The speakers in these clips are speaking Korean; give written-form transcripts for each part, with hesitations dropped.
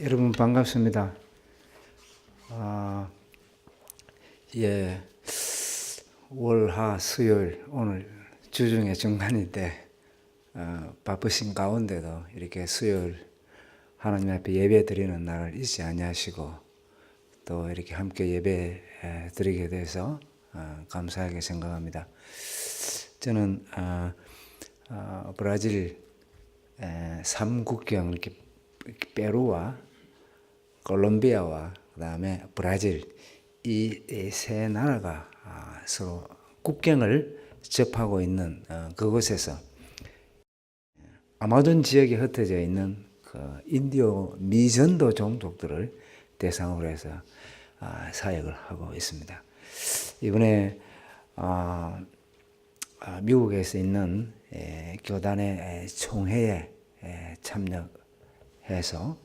여러분 반갑습니다. 아, 예, 월화 수요일 오늘 주중의 중간인데 바쁘신 가운데도 이렇게 수요일 하나님 앞에 예배 드리는 날을 잊지 아니하시고 또 이렇게 함께 예배 드리게 돼서 감사하게 생각합니다. 저는 브라질 3국경 이렇게 페루와 콜롬비아와 그다음에 브라질 이 세 나라가 서로 국경을 접하고 있는 그곳에서 아마존 지역에 흩어져 있는 그 인디오 미전도 종족들을 대상으로 해서 사역을 하고 있습니다. 이번에 미국에서 있는 교단의 총회에 참여해서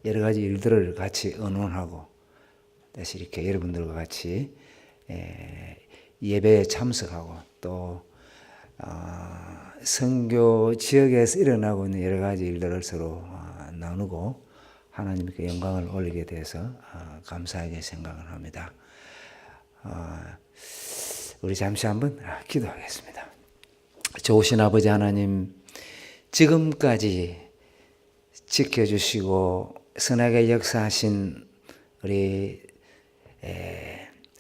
여러 가지 일들을 같이 의논하고 다시 이렇게 여러분들과 같이 예배에 참석하고 또 선교 지역에서 일어나고 있는 여러 가지 일들을 서로 나누고 하나님께 영광을 올리게 돼서 감사하게 생각을 합니다. 우리 잠시 한번 기도하겠습니다. 좋으신 아버지 하나님, 지금까지 지켜주시고 선하게 역사하신 우리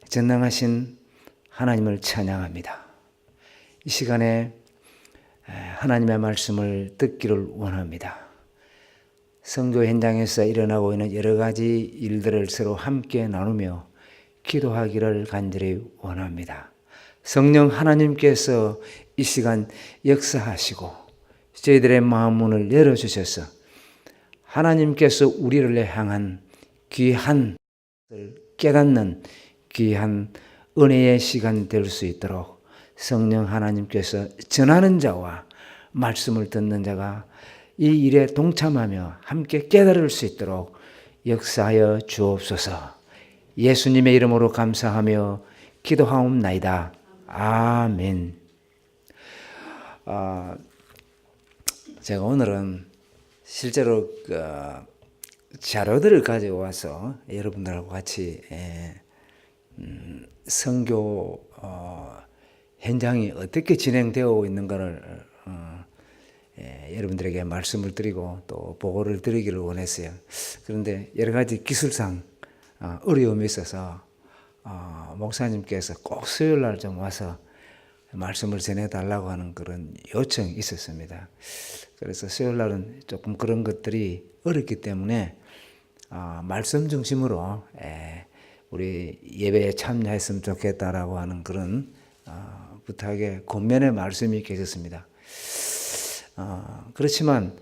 전능하신 하나님을 찬양합니다. 이 시간에 하나님의 말씀을 듣기를 원합니다. 선교 현장에서 일어나고 있는 여러 가지 일들을 서로 함께 나누며 기도하기를 간절히 원합니다. 성령 하나님께서 이 시간 역사하시고 저희들의 마음 문을 열어주셔서 하나님께서 우리를 향한 귀한 깨닫는 귀한 은혜의 시간 될 수 있도록 성령 하나님께서 전하는 자와 말씀을 듣는 자가 이 일에 동참하며 함께 깨달을 수 있도록 역사하여 주옵소서. 예수님의 이름으로 감사하며 기도하옵나이다. 아멘. 제가 오늘은 실제로 자료들을 가지고 와서 여러분들하고 같이 선교 현장이 어떻게 진행되어 있는가를 여러분들에게 말씀을 드리고 또 보고를 드리기를 원했어요. 그런데 여러 가지 기술상 어려움이 있어서 목사님께서 꼭 수요일 날 좀 와서 말씀을 전해달라고 하는 그런 요청이 있었습니다. 그래서 수요일 날은 조금 그런 것들이 어렵기 때문에 말씀 중심으로 우리 예배에 참여했으면 좋겠다라고 하는 그런 부탁에 권면의 말씀이 계셨습니다. 그렇지만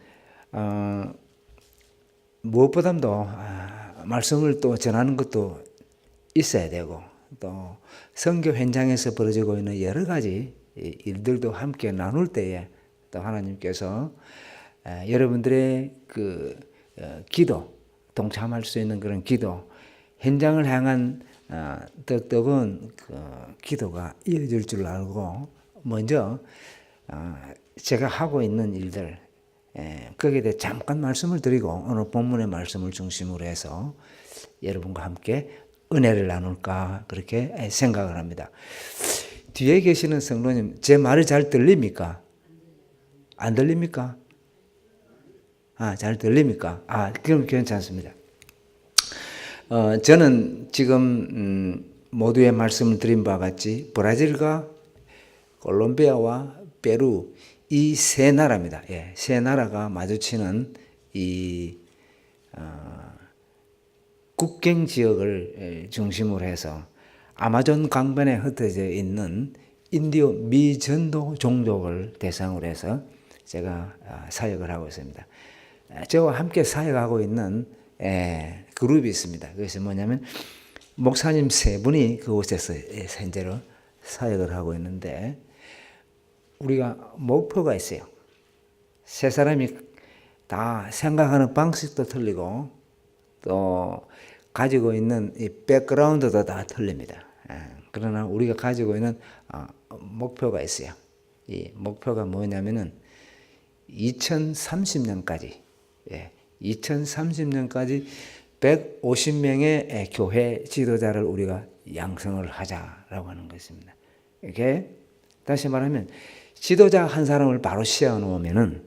무엇보다도 말씀을 또 전하는 것도 있어야 되고 또 선교 현장에서 벌어지고 있는 여러 가지 일들도 함께 나눌 때에 또 하나님께서 여러분들의 그 기도, 동참할 수 있는 그런 기도, 현장을 향한 뜨거운 그 기도가 이어질 줄 알고 먼저 제가 하고 있는 일들 거기에 대해 잠깐 말씀을 드리고 오늘 본문의 말씀을 중심으로 해서 여러분과 함께 은혜를 나눌까 그렇게 생각을 합니다. 뒤에 계시는 성도님 제 말이 잘 들립니까? 안 들립니까? 잘 들립니까? 그럼 괜찮습니다. 저는 지금 모두의 말씀을 드린 바와 같이 브라질과 콜롬비아와 페루 이 세 나라입니다. 세 나라가 마주치는 이 국경 지역을 중심으로 해서 아마존 강변에 흩어져 있는 인디오 미전도 종족을 대상으로 해서 제가 사역을 하고 있습니다. 저와 함께 사역하고 있는 그룹이 있습니다. 그것이 뭐냐면 목사님 세 분이 그곳에서 현재로 사역을 하고 있는데 우리가 목표가 있어요. 세 사람이 다 생각하는 방식도 틀리고 또 가지고 있는 이 백그라운드도 다 틀립니다. 그러나 우리가 가지고 있는 목표가 있어요. 이 목표가 뭐냐면은 2030년까지 2030년까지 150명의 교회 지도자를 우리가 양성을 하자라고 하는 것입니다. 이렇게 다시 말하면 지도자 한 사람을 바로 세워 놓으면은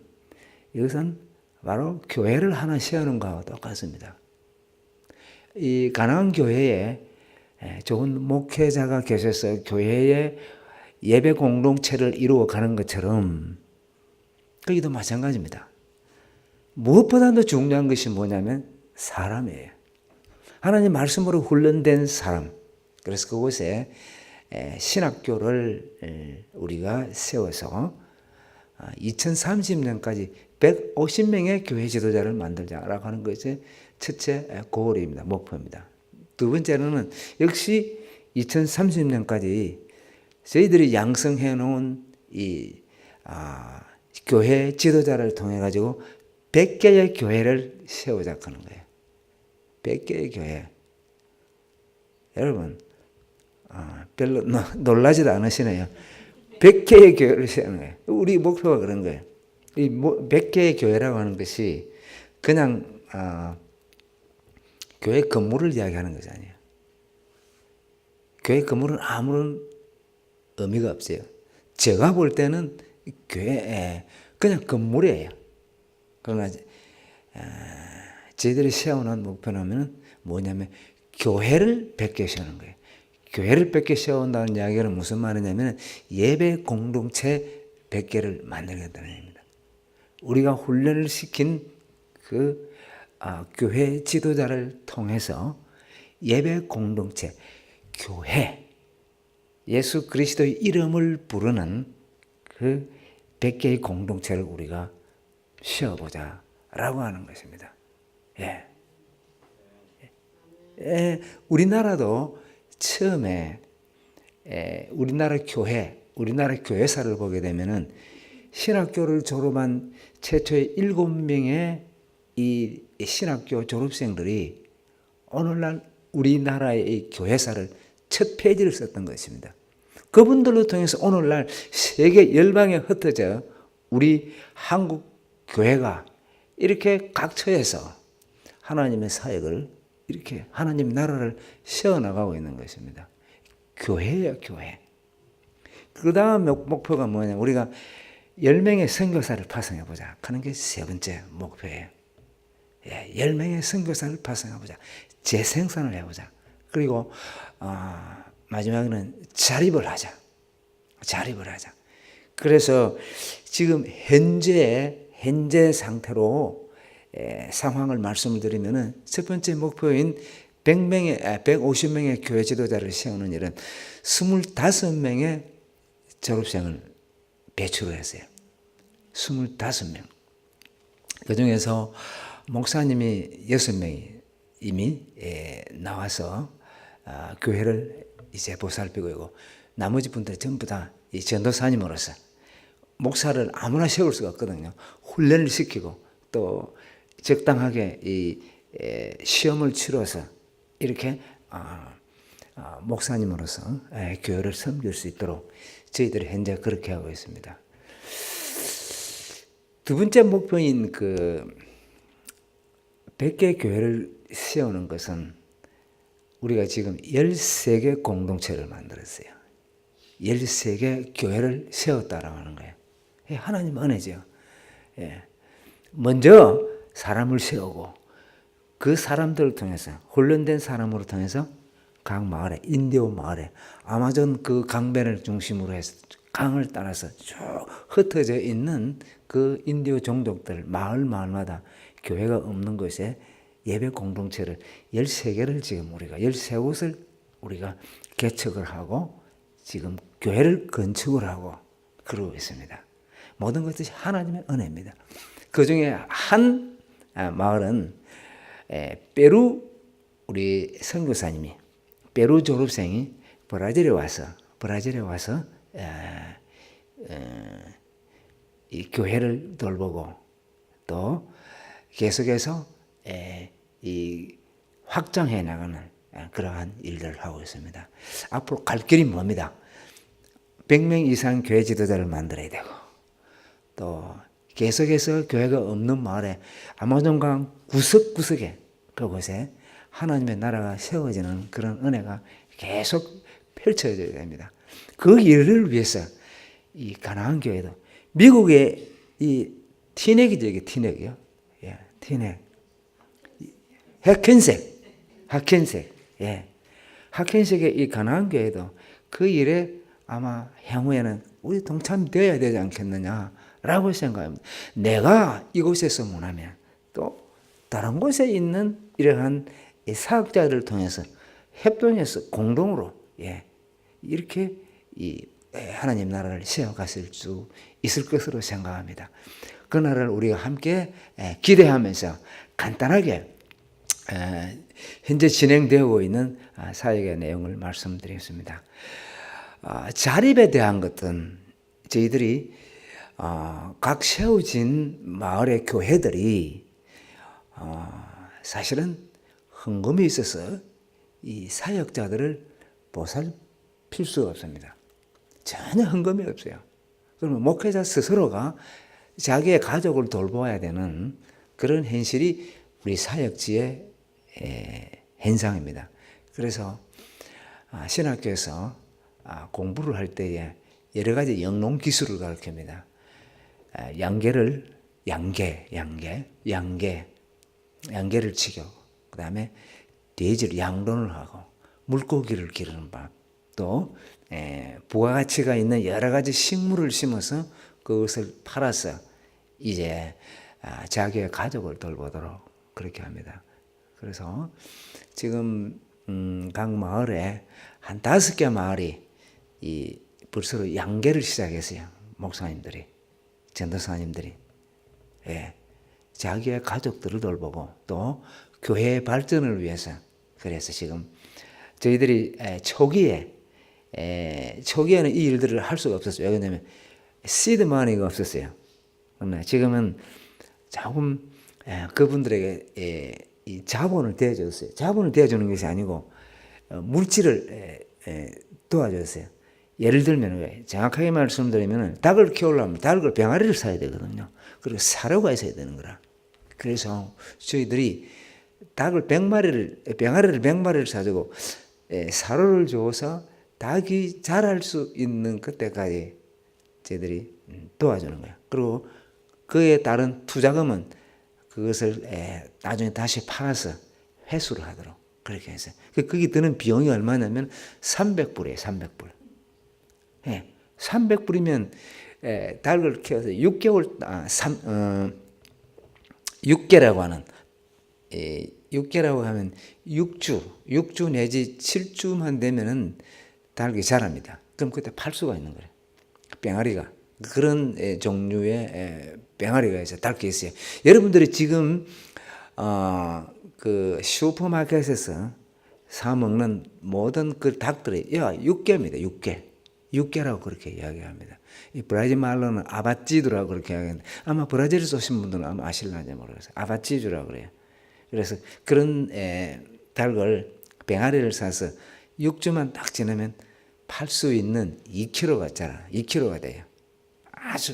이것은 바로 교회를 하나 세우는 거하고 똑같습니다. 이 가나안 교회에 좋은 목회자가 계셔서 교회의 예배 공동체를 이루어 가는 것처럼 거기도 마찬가지입니다. 무엇보다도 중요한 것이 뭐냐면 사람이에요. 하나님 말씀으로 훈련된 사람. 그래서 그곳에 신학교를 우리가 세워서 2030년까지 150명의 교회 지도자를 만들자라고 하는 것이 첫째 고울입니다. 목표입니다. 두 번째로는 역시 2030년까지 저희들이 양성해 놓은 이 교회 지도자를 통해 가지고 100개의 교회를 세우자 하는 거예요. 100개의 교회. 여러분 별로 놀라지도 않으시네요. 100개의 교회를 세우는 거예요. 우리 목표가 그런 거예요. 이 100개의 교회라고 하는 것이 그냥 교회 건물을 이야기하는 것이 아니에요. 교회 건물은 아무런 의미가 없어요. 제가 볼 때는 교회 그냥 건물이에요. 그러나 저희들이 세워놓은 목표는 뭐냐면 교회를 100개 세우는 거예요. 교회를 100개 세운다는 이야기는 무슨 말이냐면 예배 공동체 100개를 만들겠다는 얘기입니다. 우리가 훈련을 시킨 그 교회 지도자를 통해서 예배 공동체, 교회, 예수 그리스도의 이름을 부르는 그 100개의 공동체를 우리가 세워보자 라고 하는 것입니다. 우리나라도 처음에 우리나라 교회사를 보게 되면은 신학교를 졸업한 최초의 7명의 이 신학교 졸업생들이 오늘날 우리나라의 교회사를 첫 페이지를 썼던 것입니다. 그분들로 통해서 오늘날 세계 열방에 흩어져 우리 한국 교회가 이렇게 각처에서 하나님의 사역을 이렇게 하나님 나라를 세워나가고 있는 것입니다. 교회예요, 교회. 그 다음 목표가 뭐냐? 우리가 10명의 선교사를 파송해보자 하는 게 세 번째 목표예요. 10명의 선교사를 파송해보자. 재생산을 해보자. 그리고 마지막에는 자립을 하자. 그래서 지금 현재 상태로 상황을 말씀을 드리면은 첫 번째 목표인 150명의 교회 지도자를 세우는 일은 25명의 졸업생을 배출을 했어요. 25명. 그 중에서 목사님이 6명이 이미 나와서 교회를 이제 보살피고 있고 나머지 분들 전부 다 이 전도사님으로서 목사를 아무나 세울 수가 없거든요. 훈련을 시키고 또 적당하게 이 시험을 치러서 이렇게 목사님으로서 교회를 섬길 수 있도록 저희들이 현재 그렇게 하고 있습니다. 두 번째 목표인 그 100개 교회를 세우는 것은 우리가 지금 13개 공동체를 만들었어요. 13개 교회를 세웠다라고 하는 거예요. 하나님 은혜죠. 먼저 사람을 세우고 그 사람들을 통해서 훈련된 사람으로 통해서 각 마을에 인디오 마을에 아마존 그 강변을 중심으로 해서 강을 따라서 쭉 흩어져 있는 그 인디오 종족들 마을마다 교회가 없는 곳에 예배 공동체를 13개를 지금 우리가 13곳을 우리가 개척을 하고 지금 교회를 건축을 하고 그러고 있습니다. 모든 것이 하나님의 은혜입니다. 그 중에 한 마을은 페루 우리 선교사님이 페루 졸업생이 브라질에 와서 이 교회를 돌보고 또 계속해서 이 확장해 나가는 그러한 일들을 하고 있습니다. 앞으로 갈 길이 멉니다. 100명 이상 교회 지도자를 만들어야 되고 또 계속해서 교회가 없는 마을에 아마존강 구석구석에 그곳에 하나님의 나라가 세워지는 그런 은혜가 계속 펼쳐져야 됩니다. 그 일을 위해서 이 가나안 교회도 미국의 이 티넥이죠, 이게 티넥이요. 예, 티넥. 학켄색. 예. 학켄색의 이 가나안 교회도 그 일에 아마 향후에는 우리 동참되어야 되지 않겠느냐라고 생각합니다. 내가 이곳에서 못하면 또 다른 곳에 있는 이러한 사역자들을 통해서 협동해서 공동으로 이렇게 이 하나님 나라를 세워갔을 수 있을 것으로 생각합니다. 그 나라를 우리가 함께 기대하면서 간단하게 현재 진행되고 있는 사역의 내용을 말씀드리겠습니다. 자립에 대한 것은 저희들이 각 세워진 마을의 교회들이 사실은 헌금이 있어서 이 사역자들을 보살필 수가 없습니다. 전혀 헌금이 없어요. 그러면 목회자 스스로가 자기의 가족을 돌보아야 되는 그런 현실이 우리 사역지의 현상입니다. 그래서 신학교에서 공부를 할 때에 여러 가지 영농 기술을 가르칩니다. 양계를 치고, 그 다음에 돼지를 양론을 하고, 물고기를 기르는 법, 또 부가가치가 있는 여러 가지 식물을 심어서 그것을 팔아서 이제 자기의 가족을 돌보도록 그렇게 합니다. 그래서 지금 각 마을에 한 5개 마을이 벌써 양계를 시작했어요. 목사님들이, 전도사님들이. 자기의 가족들을 돌보고 또 교회의 발전을 위해서. 그래서 지금 저희들이 초기에는 이 일들을 할 수가 없었어요. 왜냐하면 시드 머니가 없었어요. 그러나 지금은 조금 그분들에게 이 자본을 대줘줬어요. 자본을 대주는 것이 아니고 물질을 도와줬어요. 예를 들면 정확하게 말씀드리면 닭을 키우려면 닭을 병아리를 사야 되거든요. 그리고 사료가 있어야 되는 거라. 그래서 저희들이 닭을 100마리를, 병아리를 100마리를 사주고 사료를 줘서 닭이 자랄 수 있는 그때까지 저희들이 도와주는 거예요. 그리고 그에 따른 투자금은 그것을 나중에 다시 팔아서 회수를 하도록 그렇게 해서. 거기 드는 비용이 얼마냐면 300불이에요. 300불. 300불이면 닭을 키워서 6개라고 하는 6개라고 하면 6주 내지 7주만 되면은 닭이 자랍니다. 그럼 그때 팔 수가 있는 거예요. 병아리가. 그런 종류의 병아리가 있어요. 닭이 있어요. 여러분들이 지금 그 슈퍼마켓에서 사 먹는 모든 그 닭들이 6개입니다. 6개라고 그렇게 이야기합니다. 이 브라질 말로는 아바찌두라고 그렇게 이야기하는데 아마 브라질에서 오신 분들은 아마 아실는지 모르겠어요. 아바찌두라고 그래요. 그래서 그런 닭을 병아리를 사서 6주만 딱 지나면 팔 수 있는 2kg가 자라. 2kg가 돼요. 아주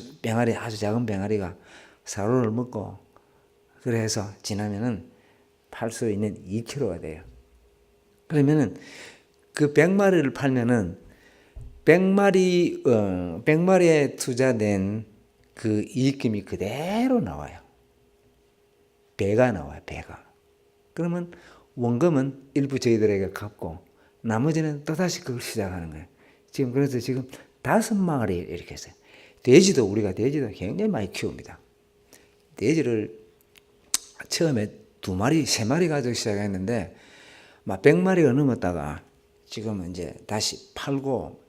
작은 병아리가 사료를 먹고 그래서 지나면은 팔 수 있는 2kg가 돼요. 그러면은 그 100마리를 팔면은 100마리에 투자된 그 이익금이 그대로 나와요. 배가 나와요, 배가. 그러면 원금은 일부 저희들에게 갚고 나머지는 또다시 그걸 시작하는 거예요. 그래서 지금 5마리 이렇게 했어요. 우리가 돼지도 굉장히 많이 키웁니다. 돼지를 처음에 2마리, 3마리 가지고 시작했는데 막 100마리가 넘었다가 지금은 이제 다시 팔고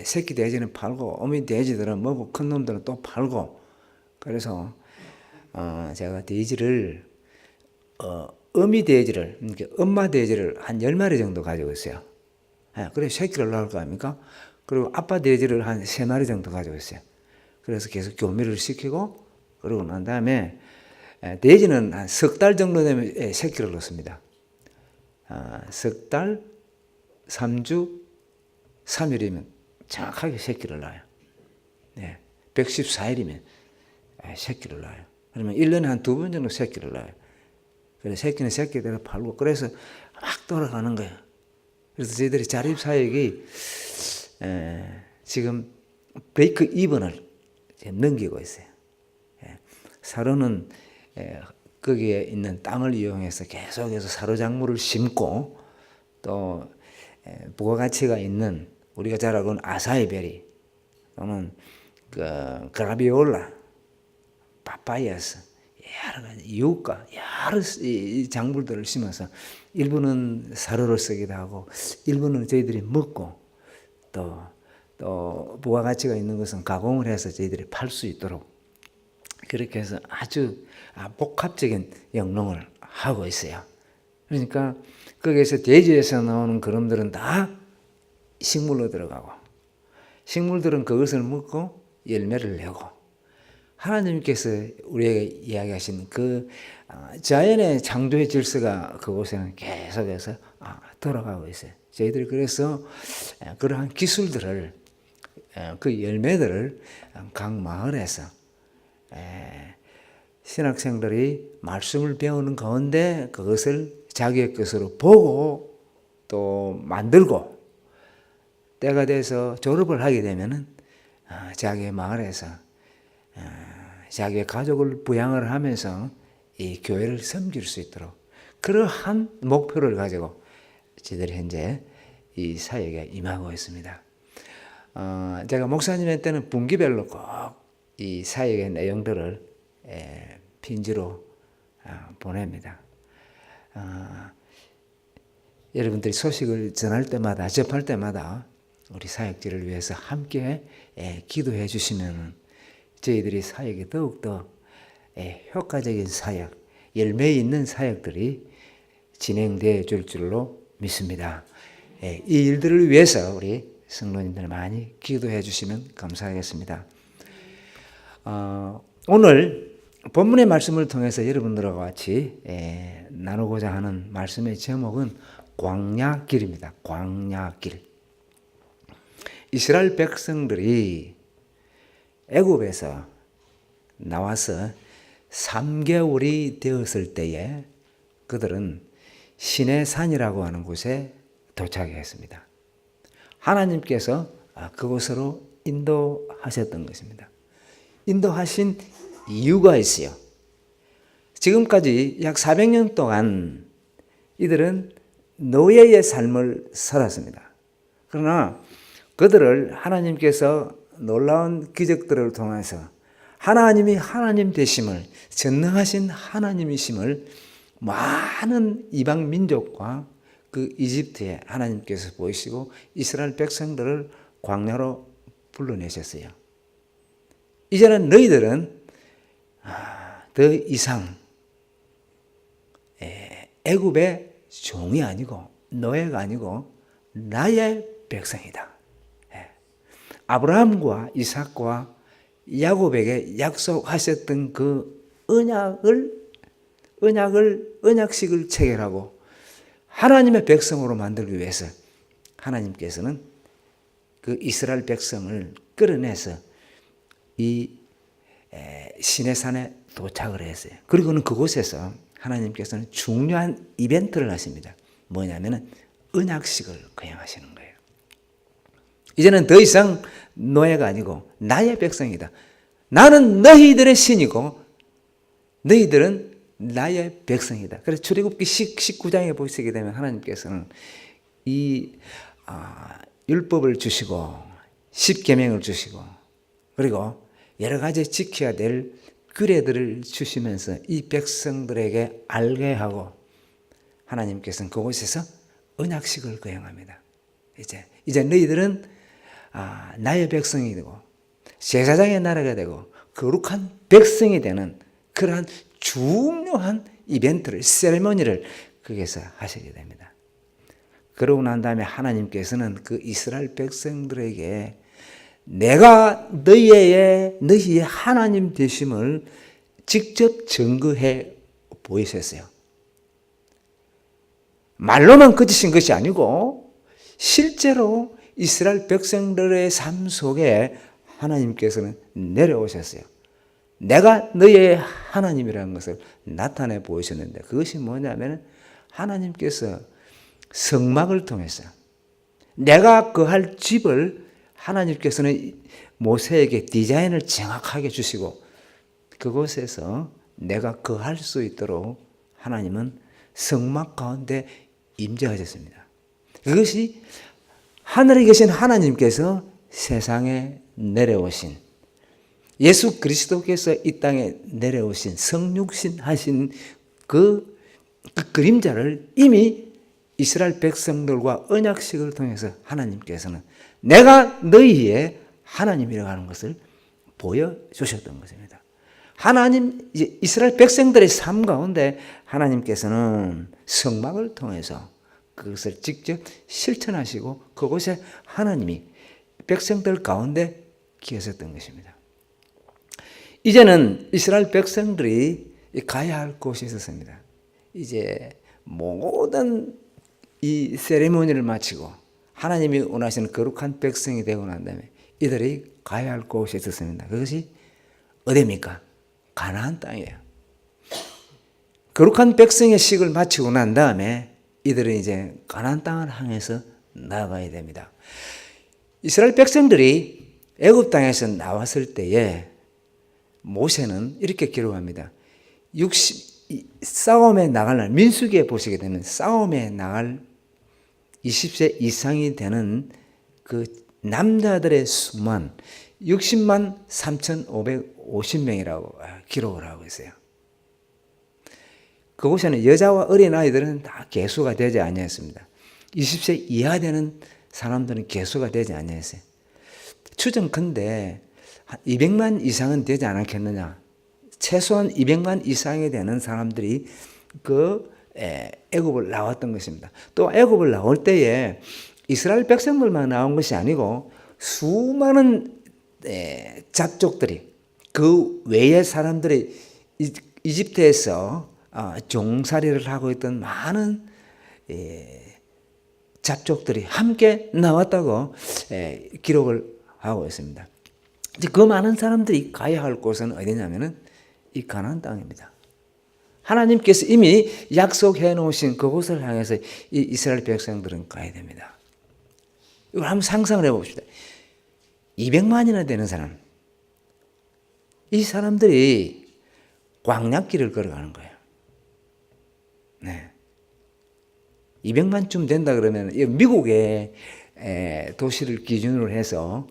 새끼 돼지는 팔고 어미 돼지들은 먹고 큰 놈들은 또 팔고 그래서 제가 돼지를 어미 돼지를 엄마 돼지를 한 10마리 정도 가지고 있어요. 그래서 새끼를 낳을 거 아닙니까? 그리고 아빠 돼지를 한 3마리 정도 가지고 있어요. 그래서 계속 교미를 시키고 그러고 난 다음에 돼지는 한 석 달 정도 되면 새끼를 놓습니다. 석 달, 3주, 3일이면 정확하게 새끼를 낳아요. 114일이면 새끼를 낳아요. 그러면 1년에 한 2번 정도 새끼를 낳아요. 그래서 새끼는 새끼대로 팔고 그래서 막 돌아가는 거예요. 그래서 저희들이 자립사역이 지금 브레이크 이븐을 넘기고 있어요. 사로는 거기에 있는 땅을 이용해서 계속해서 사로작물을 심고 또 부가가치가 있는 우리가 잘 알고 있는 아사이베리 또는 그라비올라, 파파이아스 여러 가지 유가 여러 작물들을 심어서 일부는 사료를 쓰기도 하고 일부는 저희들이 먹고 또 부가가치가 있는 것은 가공을 해서 저희들이 팔 수 있도록 그렇게 해서 아주 복합적인 영농을 하고 있어요. 그러니까 거기에서 대지에서 나오는 그놈들은 다 식물로 들어가고 식물들은 그것을 먹고 열매를 내고 하나님께서 우리에게 이야기하신 그 자연의 창조의 질서가 그곳에는 계속해서 돌아가고 있어요. 저희들이 그래서 그러한 기술들을 그 열매들을 각 마을에서 신학생들이 말씀을 배우는 가운데 그것을 자기의 것으로 보고 또 만들고 때가 돼서 졸업을 하게 되면은 자기의 마을에서 자기의 가족을 부양을 하면서 이 교회를 섬길 수 있도록 그러한 목표를 가지고 저희들이 현재 이 사역에 임하고 있습니다. 제가 목사님의 때는 분기별로 꼭 이 사역의 내용들을 편지로 보냅니다. 여러분들이 소식을 전할 때마다 접할 때마다 우리 사역지를 위해서 함께 기도해 주시면 저희들이 사역이 더욱더 효과적인 사역, 열매 있는 사역들이 진행되어 줄 줄로 믿습니다. 이 일들을 위해서 우리 성도님들 많이 기도해 주시면 감사하겠습니다. 오늘 본문의 말씀을 통해서 여러분들과 같이 나누고자 하는 말씀의 제목은 광야길입니다. 광야길. 이스라엘 백성들이 애굽에서 나와서 3개월이 되었을 때에 그들은 시내산이라고 하는 곳에 도착했습니다. 하나님께서 그곳으로 인도하셨던 것입니다. 인도하신 이유가 있어요. 지금까지 약 400년 동안 이들은 노예의 삶을 살았습니다. 그러나 그들을 하나님께서 놀라운 기적들을 통해서 하나님이 하나님 되심을, 전능하신 하나님이심을 많은 이방 민족과 그 이집트에 하나님께서 보이시고 이스라엘 백성들을 광야로 불러내셨어요. 이제는 너희들은 더 이상 애굽의 종이 아니고 노예가 아니고 나의 백성이다. 아브라함과 이삭과 야곱에게 약속하셨던 그 언약식을 체결하고 하나님의 백성으로 만들기 위해서 하나님께서는 그 이스라엘 백성을 끌어내서 이 시내산에 도착을 했어요. 그리고는 그곳에서 하나님께서는 중요한 이벤트를 하십니다. 뭐냐면은 언약식을 거행하시는 거예요. 이제는 더 이상 노예가 아니고 나의 백성이다. 나는 너희들의 신이고 너희들은 나의 백성이다. 그래서 출애굽기 19장에 보시게 되면 하나님께서는 이 율법을 주시고 십계명을 주시고 그리고 여러 가지 지켜야 될 규례들을 주시면서 이 백성들에게 알게 하고 하나님께서는 그곳에서 언약식을 거행합니다. 이제 너희들은 나의 백성이 되고 제사장의 나라가 되고 거룩한 백성이 되는 그러한 중요한 이벤트를 세레머니를 거기서 하시게 됩니다. 그러고 난 다음에 하나님께서는 그 이스라엘 백성들에게 내가 너희의 하나님 되심을 직접 증거해 보이셨어요. 말로만 거짓인 것이 아니고 실제로 이스라엘 백성들의 삶 속에 하나님께서는 내려오셨어요. 내가 너의 하나님이라는 것을 나타내 보이셨는데, 그것이 뭐냐면 하나님께서 성막을 통해서 내가 거할 집을 하나님께서는 모세에게 디자인을 정확하게 주시고, 그곳에서 내가 거할 수 있도록 하나님은 성막 가운데 임재하셨습니다. 그것이 하늘에 계신 하나님께서 세상에 내려오신, 예수 그리스도께서 이 땅에 내려오신 성육신 하신 그 그림자를 이미 이스라엘 백성들과 언약식을 통해서 하나님께서는 내가 너희의 하나님이라고 하는 것을 보여주셨던 것입니다. 하나님, 이스라엘 백성들의 삶 가운데 하나님께서는 성막을 통해서 그것을 직접 실천하시고 그곳에 하나님이 백성들 가운데 계셨던 것입니다. 이제는 이스라엘 백성들이 가야 할 곳이 있었습니다. 이제 모든 이 세리머니를 마치고 하나님이 원하시는 거룩한 백성이 되고 난 다음에 이들이 가야 할 곳이 있었습니다. 그것이 어디입니까? 가나안 땅이에요. 거룩한 백성의 식을 마치고 난 다음에 이들은 이제 가나안 땅을 향해서 나아가야 됩니다. 이스라엘 백성들이 애굽 땅에서 나왔을 때에 모세는 이렇게 기록합니다. 싸움에 나갈 날, 민수기에 보시게 되면 싸움에 나갈 20세 이상이 되는 그 남자들의 수만 60만 3,550명이라고 기록을 하고 있어요. 그곳에는 여자와 어린아이들은 다 계수가 되지 아니했습니다. 20세 이하 되는 사람들은 계수가 되지 아니했어요. 추정컨대 200만 이상은 되지 않았겠느냐. 최소한 200만 이상이 되는 사람들이 그 애굽을 나왔던 것입니다. 또 애굽을 나올 때에 이스라엘 백성들만 나온 것이 아니고 수많은 잡족들이, 그 외의 사람들이 이집트에서 종살이를 하고 있던 많은 잡족들이 함께 나왔다고 기록을 하고 있습니다. 이제 그 많은 사람들이 가야 할 곳은 어디냐면은 이 가나안 땅입니다. 하나님께서 이미 약속해 놓으신 그곳을 향해서 이 이스라엘 백성들은 가야 됩니다. 이걸 한번 상상을 해 봅시다. 200만이나 되는 사람, 이 사람들이 광야길을 걸어가는 거예요. 네. 200만쯤 된다 그러면 미국의 도시를 기준으로 해서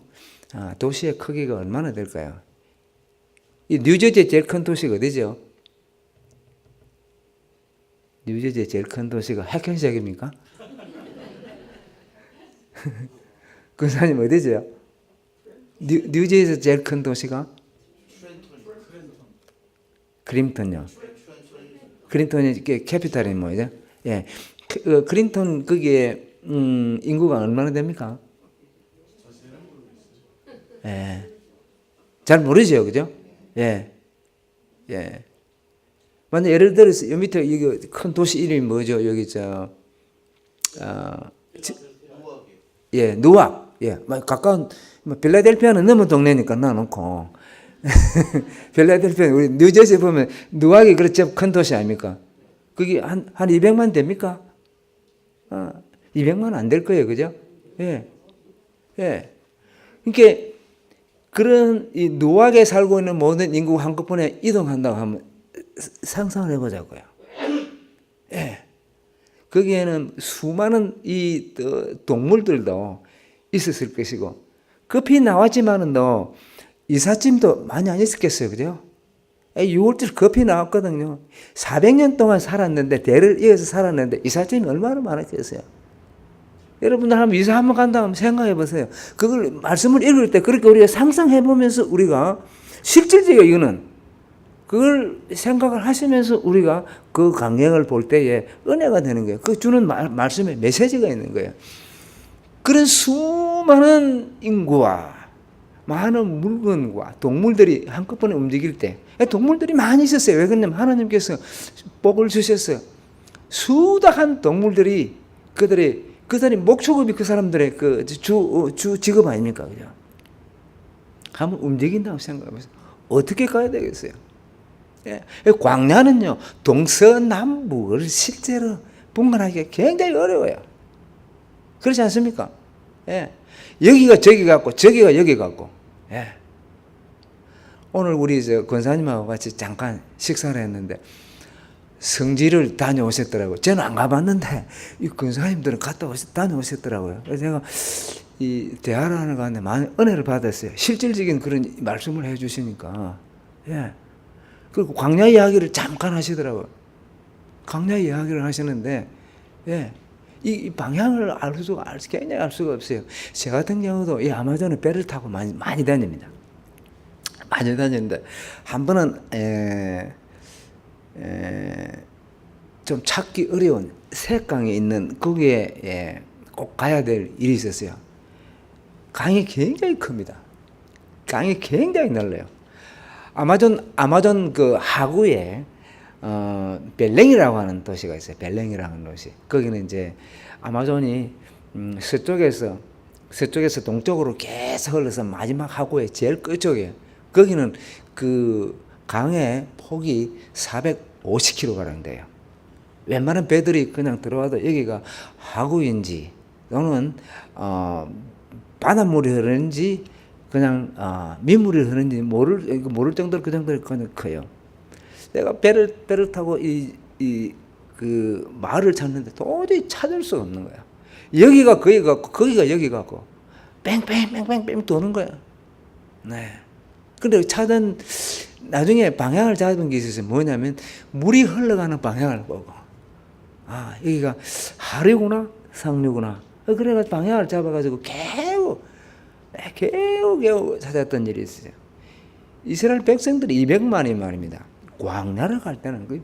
도시의 크기가 얼마나 될까요? 이 뉴저지의 제일 큰 도시가 어디죠? 뉴저지의 제일 큰 도시가 해켄색입니까? 근사님 어디죠? 뉴저지에서 제일 큰 도시가? 크림턴요. 크림턴이 캐피탈이 뭐죠? 예, 크림턴 거기에 인구가 얼마나 됩니까? 예, 잘 모르죠, 그죠? 예, 예. 만약 예를 들어서 여 밑에 이거 큰 도시 이름이 뭐죠? 여기 예, 누악. 예, 가까운 필라델피아는 너무 동네니까 놔놓고 필라델피아 우리 뉴저지 보면 누악이 그렇죠, 큰 도시 아닙니까? 그게 한 200만 됩니까? 200만 안 될 거예요, 그죠? 예, 예. 그러니까 그런 이 누악에 살고 있는 모든 인구가 한꺼번에 이동한다고 하면 상상을 해보자고요. 예. 거기에는 수많은 이 동물들도 있었을 것이고, 급히 나왔지만은 이삿짐도 많이 안 있었겠어요, 그죠? 6월달 급히 나왔거든요. 400년 동안 살았는데, 대를 이어서 살았는데, 이삿짐이 얼마나 많았겠어요? 여러분들 한번 이사 한번 간다 하면 생각해 보세요. 그걸 말씀을 읽을 때 그렇게 우리가 상상해 보면서 우리가 실질적으로 이거는 그걸 생각을 하시면서 우리가 그 강령을 볼 때에 은혜가 되는 거예요. 그 주는 말씀에 메시지가 있는 거예요. 그런 수많은 인구와 많은 물건과 동물들이 한꺼번에 움직일 때, 동물들이 많이 있었어요. 왜 그러냐면 하나님께서 복을 주셨어요. 수다한 동물들이 그들이 목축업이 그 사람들의 주 직업 아닙니까? 그죠? 한번 움직인다고 생각해보세요. 어떻게 가야 되겠어요? 예. 광야는요, 동서남북을 실제로 분간하기가 굉장히 어려워요. 그렇지 않습니까? 예. 여기가 저기 같고, 저기가 여기 같고. 예. 오늘 우리 권사님하고 같이 잠깐 식사를 했는데, 성지를 다녀오셨더라고요. 저는 안 가봤는데, 이 권사님들은 다녀오셨더라고요. 그래서 제가 이 대화를 하는 가운데 많은 은혜를 받았어요. 실질적인 그런 말씀을 해 주시니까. 예. 그리고 광야 이야기를 잠깐 하시더라고요. 광야 이야기를 하시는데, 예. 이 방향을 굉장히 알 수가 없어요. 저 같은 경우도 이 아마존에 배를 타고 많이 다닙니다. 많이 다니는데, 한 번은, 좀 찾기 어려운 색강에 있는 거기에 꼭 가야 될 일이 있었어요. 강이 굉장히 큽니다. 강이 굉장히 넓어요. 아마존 그 하구에 벨랭이라고 하는 도시가 있어요. 벨랭이라는 도시. 거기는 이제 아마존이 서쪽에서 동쪽으로 계속 흘러서 마지막 하구의 제일 끝쪽에, 거기는 그 강의 폭이 450km 돼요. 웬만한 배들이 그냥 들어와도 여기가 하구인지 또는 바닷물이 흐르는지 그냥 민물이 흐르는지 모를 정도로 그 정도로 그냥 커요. 내가 배를 타고 그 마을을 찾는데 도저히 찾을 수가 없는 거야. 여기가 거기 같고 거기가 여기 같고 뺑뺑뺑뺑뺑 도는 거야. 네. 근데 나중에 방향을 잡은 게 있어서 뭐냐면, 물이 흘러가는 방향을 보고, 여기가 하류구나, 상류구나. 그래가지고 방향을 잡아가지고 겨우 찾았던 일이 있어요. 이스라엘 백성들이 200만이 말입니다. 광야를 갈 때는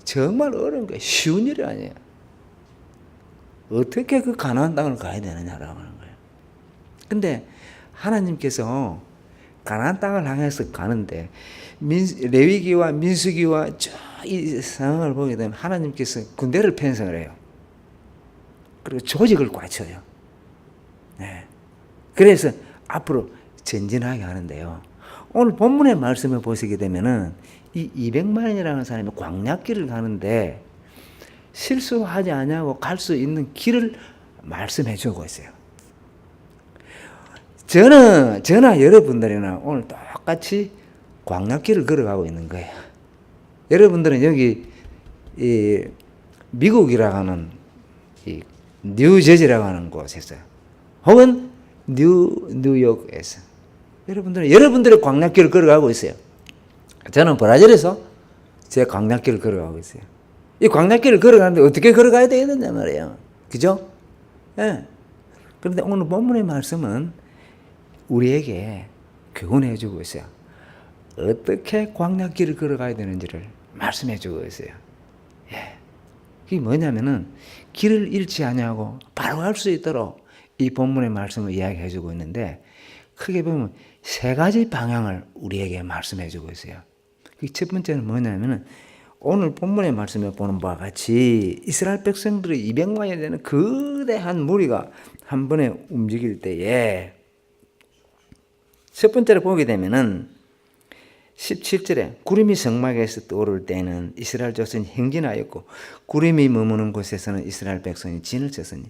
정말 어려운 거예요. 쉬운 일이 아니에요. 어떻게 그 가나안 땅을 가야 되느냐라고 하는 거예요. 근데 하나님께서 가나안 땅을 향해서 가는데, 레위기와 민수기와 이 상황을 보게 되면 하나님께서 군대를 편성을 해요. 그리고 조직을 갖춰요. 네. 그래서 앞으로 전진하게 하는데요. 오늘 본문의 말씀을 보시게 되면은 이 200만이라는 사람이 광야길을 가는데 실수하지 않냐고 갈 수 있는 길을 말씀해 주고 있어요. 저나 여러분들이나 오늘 똑같이 광야길을 걸어가고 있는 거예요. 여러분들은 여기 미국이라고 하는 뉴저지라고 하는 곳에서, 혹은 뉴욕에서 여러분들의 광야길을 걸어가고 있어요. 저는 브라질에서 제 광야길을 걸어가고 있어요. 이 광야길을 걸어가는데 어떻게 걸어가야 되겠느냐 말이에요. 그죠? 예. 그런데 오늘 본문의 말씀은 우리에게 교훈해 주고 있어요. 어떻게 광야길을 걸어가야 되는지를 말씀해 주고 있어요. 예. 그게 뭐냐면은, 길을 잃지 아니하고 바로 갈 수 있도록 이 본문의 말씀을 이야기해 주고 있는데, 크게 보면 세 가지 방향을 우리에게 말씀해 주고 있어요. 첫 번째는 뭐냐면은, 오늘 본문의 말씀에 보는 바와 같이 이스라엘 백성들이 200만이 되는 거대한 무리가 한 번에 움직일 때에, 첫 번째로 보게 되면은 17절에 구름이 성막에서 떠오를 때에는 이스라엘 족속이 행진하였고 구름이 머무는 곳에서는 이스라엘 백성이 진을 쳤으니,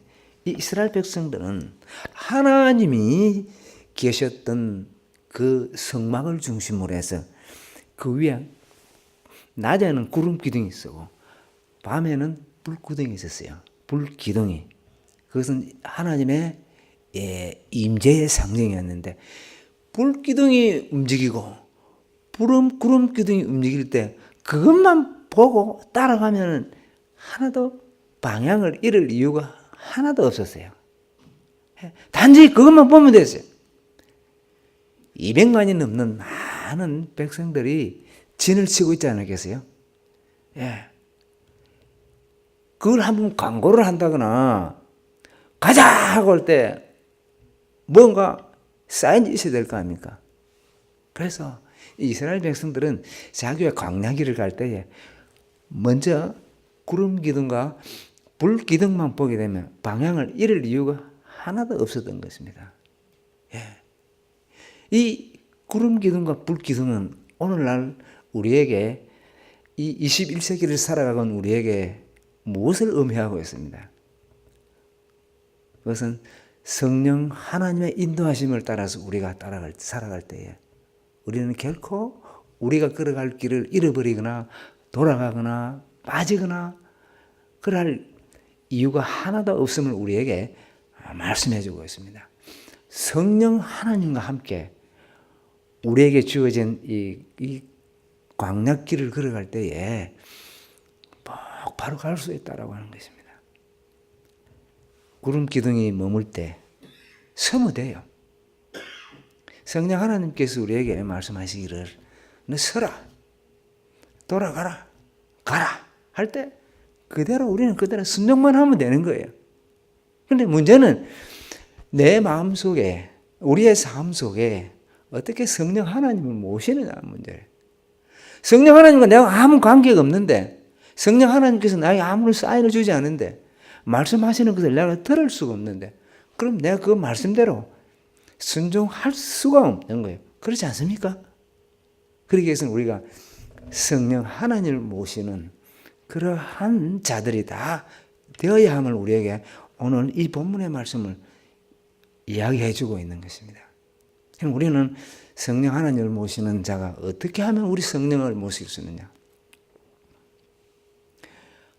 이 이스라엘 백성들은 하나님이 계셨던 그 성막을 중심으로 해서 그 위에 낮에는 구름 기둥이 있었고 밤에는 불 기둥이 있었어요. 불 기둥이. 그것은 하나님의 임재의 상징이었는데, 불 기둥이 움직이고 구름 기둥이 움직일 때 그것만 보고 따라가면 하나도 방향을 잃을 이유가 하나도 없었어요. 단지 그것만 보면 됐어요. 200만이 넘는 많은 백성들이 진을 치고 있지 않겠어요? 예. 그걸 한번 광고를 한다거나 가자 하고 할 때 뭔가 사인이 있어야 될 거 아닙니까? 그래서 이스라엘 백성들은 자기의 광야길을 갈 때에 먼저 구름 기둥과 불 기둥만 보게 되면 방향을 잃을 이유가 하나도 없었던 것입니다. 예. 이 구름 기둥과 불 기둥은 오늘날 우리에게 이 21세기를 살아가는 우리에게 무엇을 의미하고 있습니다? 그것은 성령 하나님의 인도하심을 따라서 우리가 살아갈 때에 우리는 결코 우리가 걸어갈 길을 잃어버리거나 돌아가거나 빠지거나 그럴 이유가 하나도 없음을 우리에게 말씀해 주고 있습니다. 성령 하나님과 함께 우리에게 주어진 이 광야길을 걸어갈 때에 바로 갈 수 있다라고 하는 것입니다. 구름 기둥이 머물 때 서면 돼요. 성령 하나님께서 우리에게 말씀하시기를 너 서라, 돌아가라, 가라 할 때 그대로 우리는 그대로 순종만 하면 되는 거예요. 그런데 문제는 내 마음속에 우리의 삶 속에 어떻게 성령 하나님을 모시느냐 문제예요. 성령 하나님과 내가 아무 관계가 없는데 성령 하나님께서 나에게 아무런 사인을 주지 않는데 말씀하시는 것을 내가 들을 수가 없는데 그럼 내가 그 말씀대로 순종할 수가 없는 거예요. 그렇지 않습니까? 그러기 위해서는 우리가 성령 하나님을 모시는 그러한 자들이 다 되어야 함을 우리에게 오늘 이 본문의 말씀을 이야기해 주고 있는 것입니다. 우리는 성령 하나님을 모시는 자가 어떻게 하면 우리 성령을 모실 수 있느냐?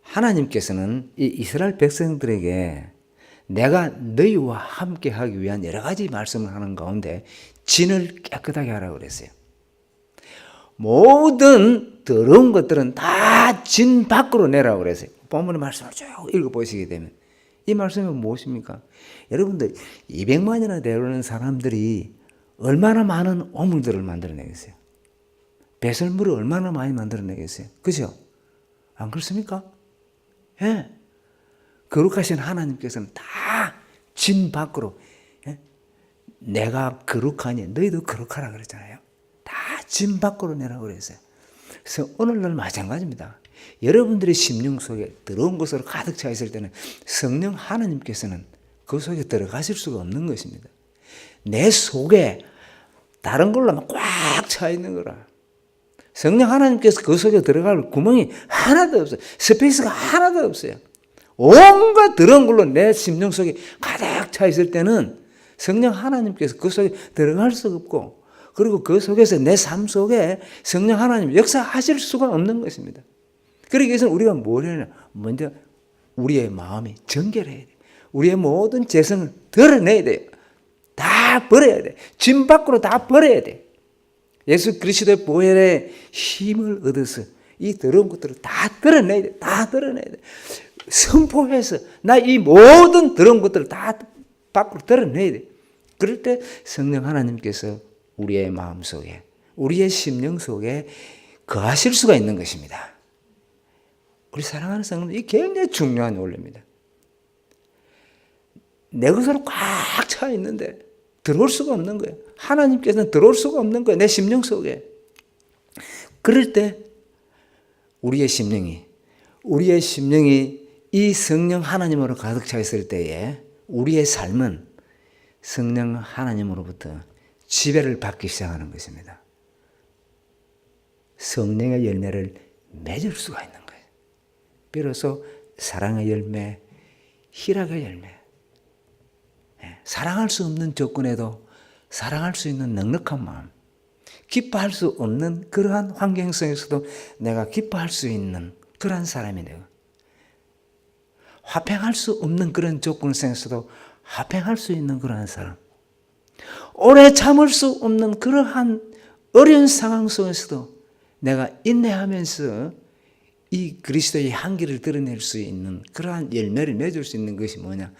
하나님께서는 이 이스라엘 백성들에게 내가 너희와 함께 하기 위한 여러 가지 말씀을 하는 가운데 진을 깨끗하게 하라고 그랬어요. 모든 더러운 것들은 다 진 밖으로 내라고 그랬어요. 본문의 말씀을 쭉 읽어보시게 되면 이 말씀은 무엇입니까? 여러분들 200만이나 되는 사람들이 얼마나 많은 오물들을 만들어내겠어요? 배설물을 얼마나 많이 만들어내겠어요? 그죠? 안 그렇습니까? 예. 거룩하신 하나님께서는 다 진 밖으로 내가 거룩하니 너희도 거룩하라 그랬잖아요. 다 진 밖으로 내라고 그랬어요. 그래서 오늘날 마찬가지입니다. 여러분들의 심령 속에 더러운 것으로 가득 차 있을 때는 성령 하나님께서는 그 속에 들어가실 수가 없는 것입니다. 내 속에 다른 걸로만 꽉 차 있는 거라. 성령 하나님께서 그 속에 들어갈 구멍이 하나도 없어요. 스페이스가 하나도 없어요. 온갖 더러운 걸로 내 심령 속에 가득 차 있을 때는 성령 하나님께서 그 속에 들어갈 수가 없고 그리고 그 속에서 내 삶 속에 성령 하나님 역사하실 수가 없는 것입니다. 그러기 위해서는 우리가 뭘 해야 하냐? 먼저 우리의 마음이 정결해야 돼. 우리의 모든 죄성을 드러내야 돼요. 다 버려야 돼. 짐 밖으로 다 버려야 돼. 예수 그리스도의 보혈의 힘을 얻어서 이 더러운 것들을 다 드러내야 돼. 다 드러내야 돼. 선포해서 나 이 모든 더러운 것들을 다 밖으로 드러내야 돼. 그럴 때 성령 하나님께서 우리의 마음 속에 우리의 심령 속에 거하실 수가 있는 것입니다. 우리 사랑하는 성도들 이 굉장히 중요한 원리입니다. 내 것으로 꽉 차 있는데 들어올 수가 없는 거예요. 하나님께서는 들어올 수가 없는 거예요. 내 심령 속에. 그럴 때 우리의 심령이 이 성령 하나님으로 가득 차 있을 때에 우리의 삶은 성령 하나님으로부터 지배를 받기 시작하는 것입니다. 성령의 열매를 맺을 수가 있는 거예요. 비로소 사랑의 열매, 희락의 열매, 사랑할 수 없는 조건에도 사랑할 수 있는 넉넉한 마음, 기뻐할 수 없는 그러한 환경 속에서도 내가 기뻐할 수 있는 그러한 사람이 되고 화평할 수 없는 그런 조건 속에서도 화평할 수 있는 그러한 사람, 오래 참을 수 없는 그러한 어려운 상황 속에서도 내가 인내하면서 이 그리스도의 향기를 드러낼 수 있는 그러한 열매를 맺을 수 있는 것이 뭐냐?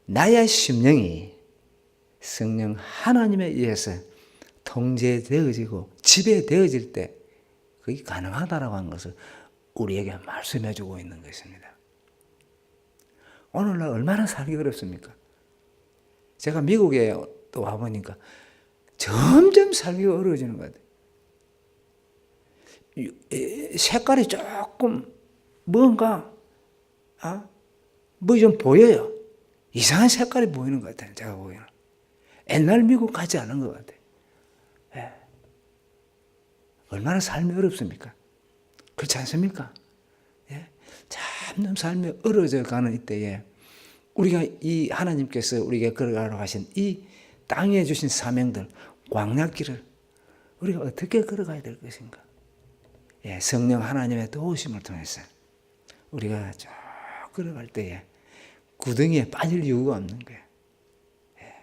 나의 심령이 성령 하나님에 의해서 통제되어지고 지배되어질 때 그게 가능하다라고 하는 것을 우리에게 말씀해 주고 있는 것입니다. 오늘날 얼마나 살기 어렵습니까? 제가 미국에 또 와보니까 점점 살기가 어려워지는 것 같아요. 색깔이 조금 뭔가 뭐 좀 보여요. 이상한 색깔이 보이는 것 같아요. 제가 보기에는. 옛날 미국 같지 않은 것 같아요. 예. 얼마나 삶이 어렵습니까? 그렇지 않습니까? 예? 점점 삶이 어려져 가는 이때에 우리가 이 하나님께서 우리에게 걸어가라고 하신 이 땅에 주신 사명들, 광야길을 우리가 어떻게 걸어가야 될 것인가? 예, 성령 하나님의 도우심을 통해서 우리가 쭉 걸어갈 때에 구덩이에 빠질 이유가 없는 거예요. 예,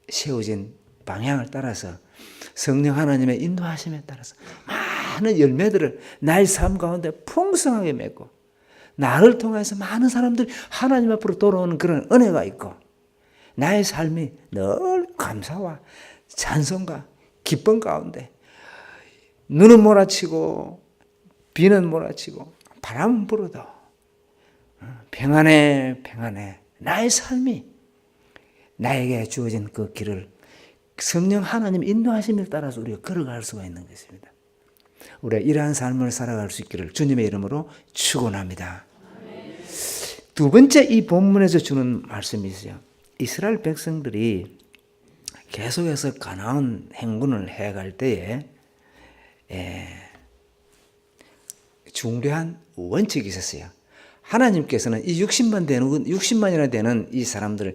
세워진 방향을 따라서 성령 하나님의 인도하심에 따라서 많은 열매들을 나의 삶 가운데 풍성하게 맺고 나를 통해서 많은 사람들이 하나님 앞으로 돌아오는 그런 은혜가 있고 나의 삶이 늘 감사와 찬송과 기쁨 가운데 눈은 몰아치고 비는 몰아치고 바람은 불어도 평안해 평안해 나의 삶이 나에게 주어진 그 길을 성령 하나님 인도하심에 따라서 우리가 걸어갈 수가 있는 것입니다. 우리가 이러한 삶을 살아갈 수 있기를 주님의 이름으로 축원합니다. 두 번째 이 본문에서 주는 말씀이 있어요. 이스라엘 백성들이 계속해서 가나안 행군을 해갈 때에 중요한 원칙이 있었어요. 하나님께서는 이 60만이나 되는 이 사람들을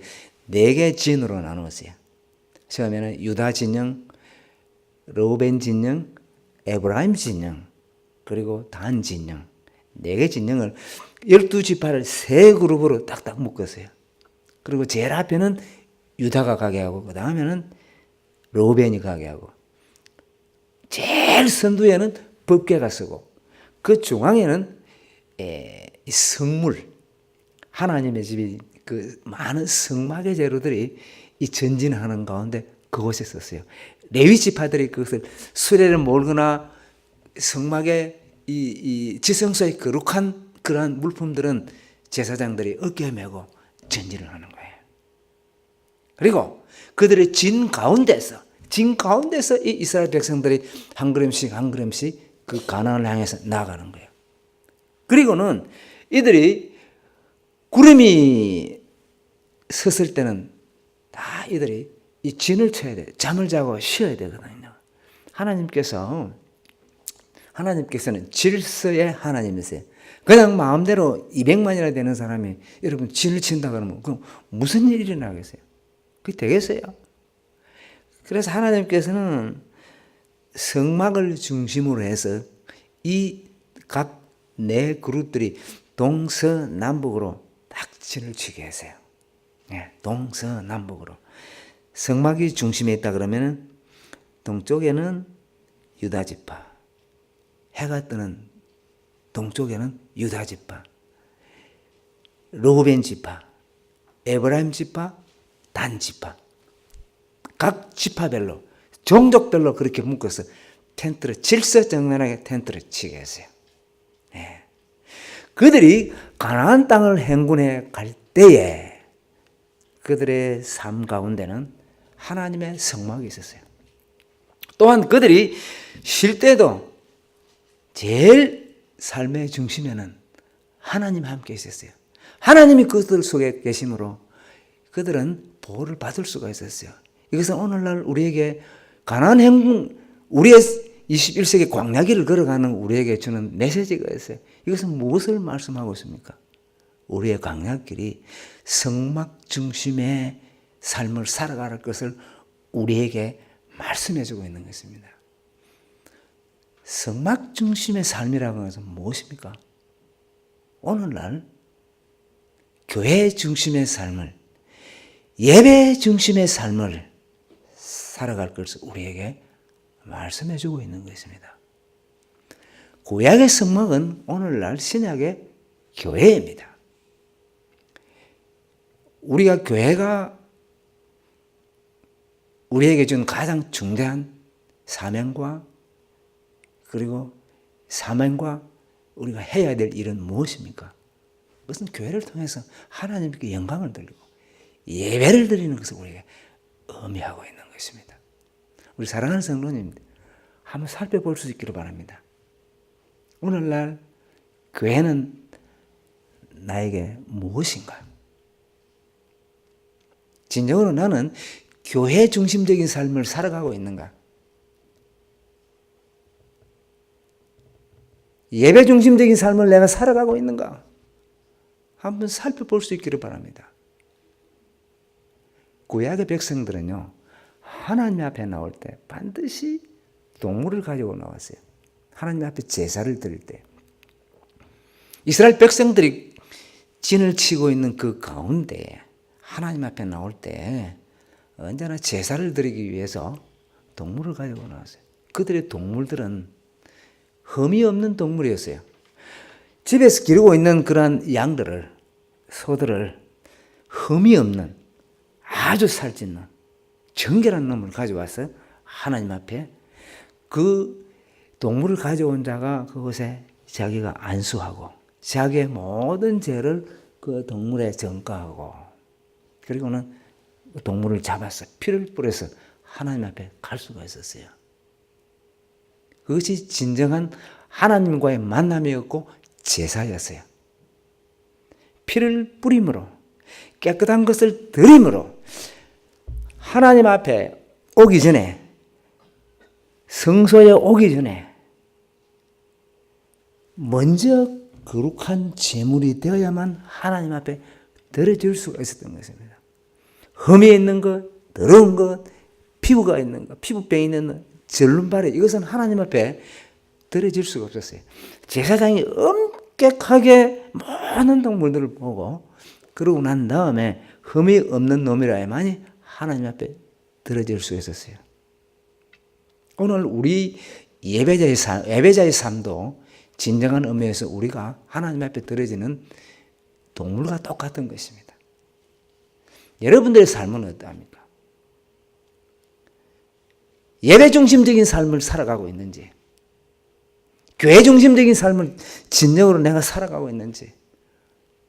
4개 진으로 나누었어요. 처음에는 유다 진영, 르우벤 진영, 에브라임 진영, 그리고 단 진영, 4개 진영을 12지파를 3그룹으로 딱딱 묶었어요. 그리고 제일 앞에는 유다가 가게 하고 그 다음에는 르우벤이 가게 하고 제일 선두에는 법궤가 서고 그 중앙에는 성물, 하나님의 집이 그 많은 성막의 재료들이 이 전진하는 가운데 그곳에 썼어요. 레위 지파들이 그것을 수레를 몰거나 성막의 이 지성소의 거룩한 그러한 물품들은 제사장들이 어깨에 메고 전진을 하는 거예요. 그리고 그들의 진 가운데서 이 이스라엘 백성들이 한 걸음씩 그 가나안을 향해서 나아가는 거예요. 그리고는 이들이 구름이 섰을 때는 다 이들이 이 진을 쳐야 돼요. 잠을 자고 쉬어야 되거든요. 하나님께서는 질서의 하나님이세요. 그냥 마음대로 200만이나 되는 사람이 여러분 진을 친다 그러면 그럼 무슨 일이 일어나겠어요? 그게 되겠어요? 그래서 하나님께서는 성막을 중심으로 해서 이 각 4그룹들이 동서남북으로 딱 진을 치게 했어요. 네, 동서남북으로. 성막이 중심에 있다 그러면 동쪽에는 유다 지파, 해가 뜨는 동쪽에는 유다 지파, 르우벤 지파, 에브라임 지파, 단 지파, 각 지파별로 종족별로 그렇게 묶어서 텐트를 질서정연하게 텐트를 치게 했어요. 네. 그들이 가나안 땅을 행군해 갈 때에 그들의 삶 가운데는 하나님의 성막이 있었어요. 또한 그들이 쉴 때도 제일 삶의 중심에는 하나님 함께 있었어요. 하나님이 그들 속에 계심으로 그들은 보호를 받을 수가 있었어요. 이것은 오늘날 우리에게 가나안 행군, 우리의 21세기 광야길을 걸어가는 우리에게 주는 메시지가 있어요. 이것은 무엇을 말씀하고 있습니까? 우리의 광야길이 성막 중심의 삶을 살아갈 것을 우리에게 말씀해주고 있는 것입니다. 성막 중심의 삶이라고 하는 것은 무엇입니까? 오늘날 교회 중심의 삶을, 예배 중심의 삶을 살아갈 것을 우리에게 말씀해주고 있는 것입니다. 구약의 성막은 오늘날 신약의 교회입니다. 교회가 우리에게 준 가장 중대한 사명과 우리가 해야 될 일은 무엇입니까? 그것은 교회를 통해서 하나님께 영광을 드리고 예배를 드리는 것을 우리에게 의미하고 있는 것입니다. 우리 사랑하는 성도님, 한번 살펴볼 수 있기를 바랍니다. 오늘날 교회는 나에게 무엇인가? 진정으로 나는 교회 중심적인 삶을 살아가고 있는가? 예배 중심적인 삶을 내가 살아가고 있는가? 한번 살펴볼 수 있기를 바랍니다. 구약의 백성들은요, 하나님 앞에 나올 때 반드시 동물을 가지고 나왔어요. 하나님 앞에 제사를 드릴 때. 이스라엘 백성들이 진을 치고 있는 그 가운데 하나님 앞에 나올 때 언제나 제사를 드리기 위해서 동물을 가지고 나왔어요. 그들의 동물들은 흠이 없는 동물이었어요. 집에서 기르고 있는 그러한 양들을, 소들을 흠이 없는 아주 살찐는 정결한 놈을 가져와서 하나님 앞에 그 동물을 가져온 자가 그곳에 자기가 안수하고 자기의 모든 죄를 그 동물에 전가하고 그리고는 동물을 잡아서 피를 뿌려서 하나님 앞에 갈 수가 있었어요. 그것이 진정한 하나님과의 만남이었고 제사였어요. 피를 뿌림으로 깨끗한 것을 드림으로 하나님 앞에 오기 전에 성소에 오기 전에 먼저 거룩한 제물이 되어야만 하나님 앞에 드려질 수가 있었던 것입니다. 흠이 있는 것, 더러운 것, 피부가 있는 것, 피부병이 있는 절름발이 이것은 하나님 앞에 드려질 수가 없었어요. 제사장이 엄격하게 많은 동물들을 보고 그러고 난 다음에 흠이 없는 놈이라야만이 하나님 앞에 드려질 수 있었어요. 오늘 우리 예배자의 삶도 진정한 의미에서 우리가 하나님 앞에 드려지는 동물과 똑같은 것입니다. 여러분들의 삶은 어떠합니까? 예배 중심적인 삶을 살아가고 있는지, 교회 중심적인 삶을 진정으로 내가 살아가고 있는지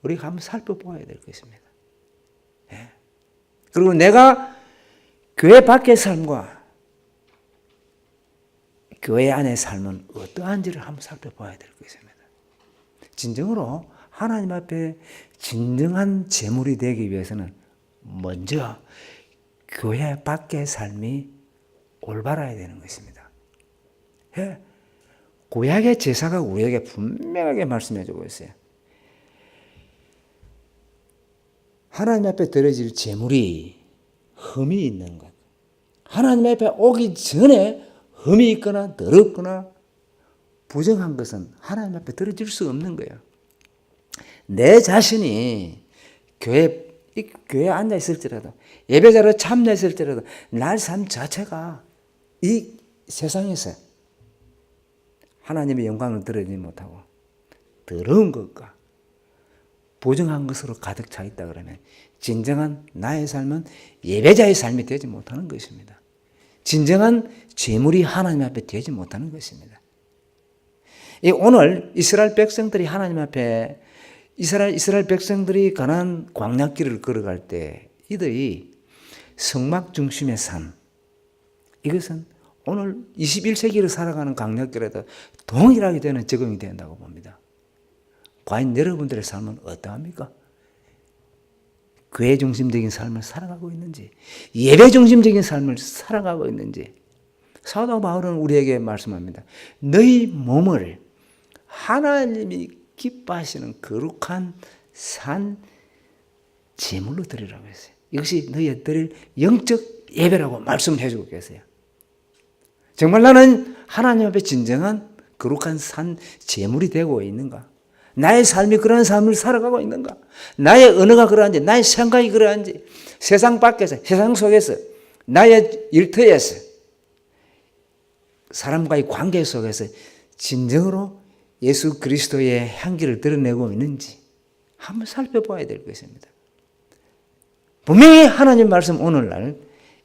우리가 한번 살펴보아야 될 것입니다. 예. 그리고 내가 교회 밖의 삶과 교회 안의 삶은 어떠한지를 한번 살펴봐야 될 것입니다. 진정으로 하나님 앞에 진정한 제물이 되기 위해서는 먼저 교회 밖의 삶이 올바라야 되는 것입니다. 예. 구약의 제사가 우리에게 분명하게 말씀해주고 있어요. 하나님 앞에 드려질 제물이 흠이 있는 것. 하나님 앞에 오기 전에 흠이 있거나 더럽거나 부정한 것은 하나님 앞에 드려질 수 없는 거예요. 내 자신이 교회에 앉아 있을지라도 예배자로 참여했을지라도 날 삶 자체가 이 세상에서 하나님의 영광을 드리지 못하고 더러운 것과 부정한 것으로 가득 차 있다 그러면 진정한 나의 삶은 예배자의 삶이 되지 못하는 것입니다. 진정한 제물이 하나님 앞에 되지 못하는 것입니다. 오늘 이스라엘 백성들이 하나님 앞에 이스라엘 백성들이 가나안 광야길을 걸어갈 때 이들이 성막 중심의 삶, 이것은 오늘 21세기를 살아가는 광야길에도 동일하게 되는 적용이 된다고 봅니다. 과연 여러분들의 삶은 어떠합니까? 교회 중심적인 삶을 살아가고 있는지, 예배 중심적인 삶을 살아가고 있는지, 사도 바울은 우리에게 말씀합니다. 너희 몸을 하나님이 기뻐하시는 거룩한 산 제물로 드리라고 했어요. 이것이 너희의 드릴 영적 예배라고 말씀해 주고 계세요. 정말 나는 하나님 앞에 진정한 거룩한 산 제물이 되고 있는가? 나의 삶이 그런 삶을 살아가고 있는가? 나의 언어가 그러한지, 나의 생각이 그러한지, 세상 밖에서, 세상 속에서, 나의 일터에서, 사람과의 관계 속에서 진정으로 예수 그리스도의 향기를 드러내고 있는지 한번 살펴봐야 될 것입니다. 분명히 하나님 말씀 오늘날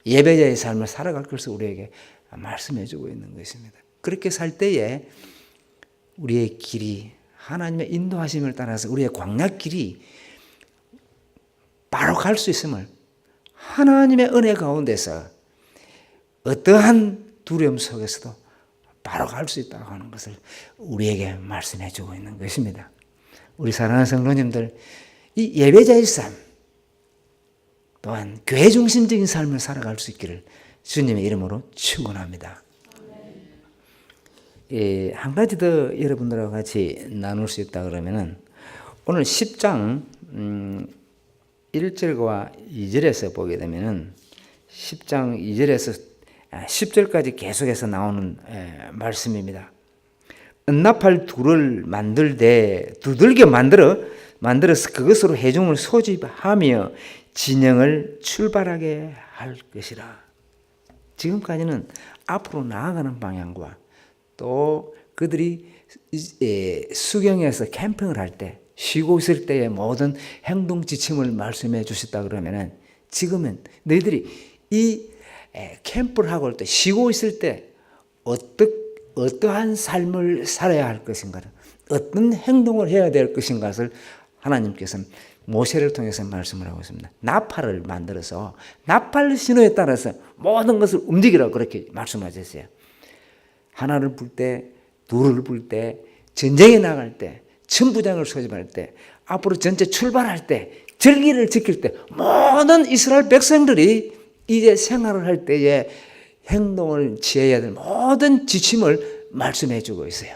예배자의 삶을 살아갈 것을 우리에게 말씀해 주고 있는 것입니다. 그렇게 살 때에 우리의 길이 하나님의 인도하심을 따라서 우리의 광야길이 바로 갈 수 있음을 하나님의 은혜 가운데서 어떠한 두려움 속에서도 바로 갈 수 있다고 하는 것을 우리에게 말씀해 주고 있는 것입니다. 우리 사랑하는 성도님들, 이 예배자의 삶 또한 교회 중심적인 삶을 살아갈 수 있기를 주님의 이름으로 축원합니다. 한 가지 더 여러분들과 같이 나눌 수 있다 그러면은 오늘 10장 1절과 2절에서 보게 되면은 10장 2절에서 10절까지 계속해서 나오는 말씀입니다. 은나팔 둘을 만들되 두들겨 만들어서 그것으로 회중을 소집하며 진영을 출발하게 할 것이라. 지금까지는 앞으로 나아가는 방향과 또 그들이 수경에서 캠핑을 할 때 쉬고 있을 때의 모든 행동 지침을 말씀해 주셨다 그러면은 지금은 너희들이 이 캠프를 하고 올 때 쉬고 있을 때 어떠한 삶을 살아야 할 것인가, 어떤 행동을 해야 될 것인가를 하나님께서는 모세를 통해서 말씀을 하고 있습니다. 나팔을 만들어서 나팔 신호에 따라서 모든 것을 움직이라고 그렇게 말씀하셨어요. 하나를 불 때, 둘을 불 때, 전쟁에 나갈 때, 천부장을 소집할 때, 앞으로 전체 출발할 때, 절기를 지킬 때 모든 이스라엘 백성들이 이제 생활을 할 때에 행동을 취해야 될 모든 지침을 말씀해 주고 있어요.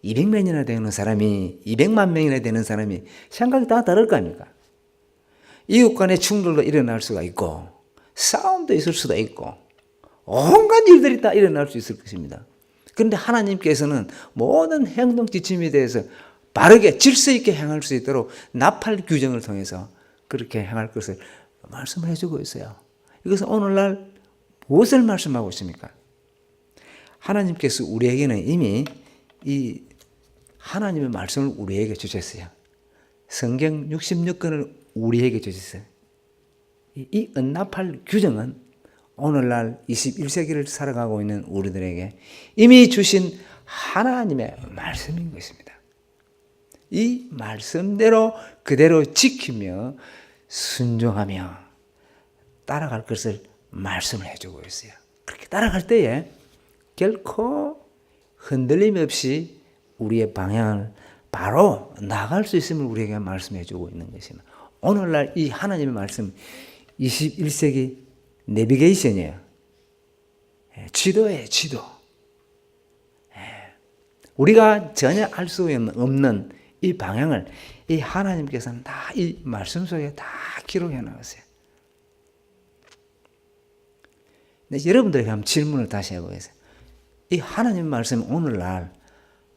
200명이나 되는 사람이 200만 명이나 되는 사람이 생각이 다 다를 거 아닙니까? 이웃 간의 충돌도 일어날 수가 있고 싸움도 있을 수도 있고 온갖 일들이 다 일어날 수 있을 것입니다. 그런데 하나님께서는 모든 행동 지침에 대해서 바르게 질서 있게 행할 수 있도록 나팔 규정을 통해서 그렇게 행할 것을 말씀해 주고 있어요. 이것은 오늘날 무엇을 말씀하고 있습니까? 하나님께서 우리에게는 이미 이 하나님의 말씀을 우리에게 주셨어요. 성경 66권을 우리에게 주셨어요. 이 은나팔 규정은 오늘날 21세기를 살아가고 있는 우리들에게 이미 주신 하나님의 말씀인 것입니다. 이 말씀대로 그대로 지키며 순종하며 따라갈 것을 말씀을 해주고 있어요. 그렇게 따라갈 때에 결코 흔들림 없이 우리의 방향을 바로 나갈 수 있음을 우리에게 말씀해 주고 있는 것입니다. 오늘날 이 하나님의 말씀 21세기 내비게이션이에요. 지도예요, 지도. 우리가 전혀 알 수 없는 이 방향을 이 하나님께서는 다 이 말씀 속에 다 기록해 나갔어요. 여러분들에게 한번 질문을 다시 해보겠어요. 이 하나님 말씀 오늘날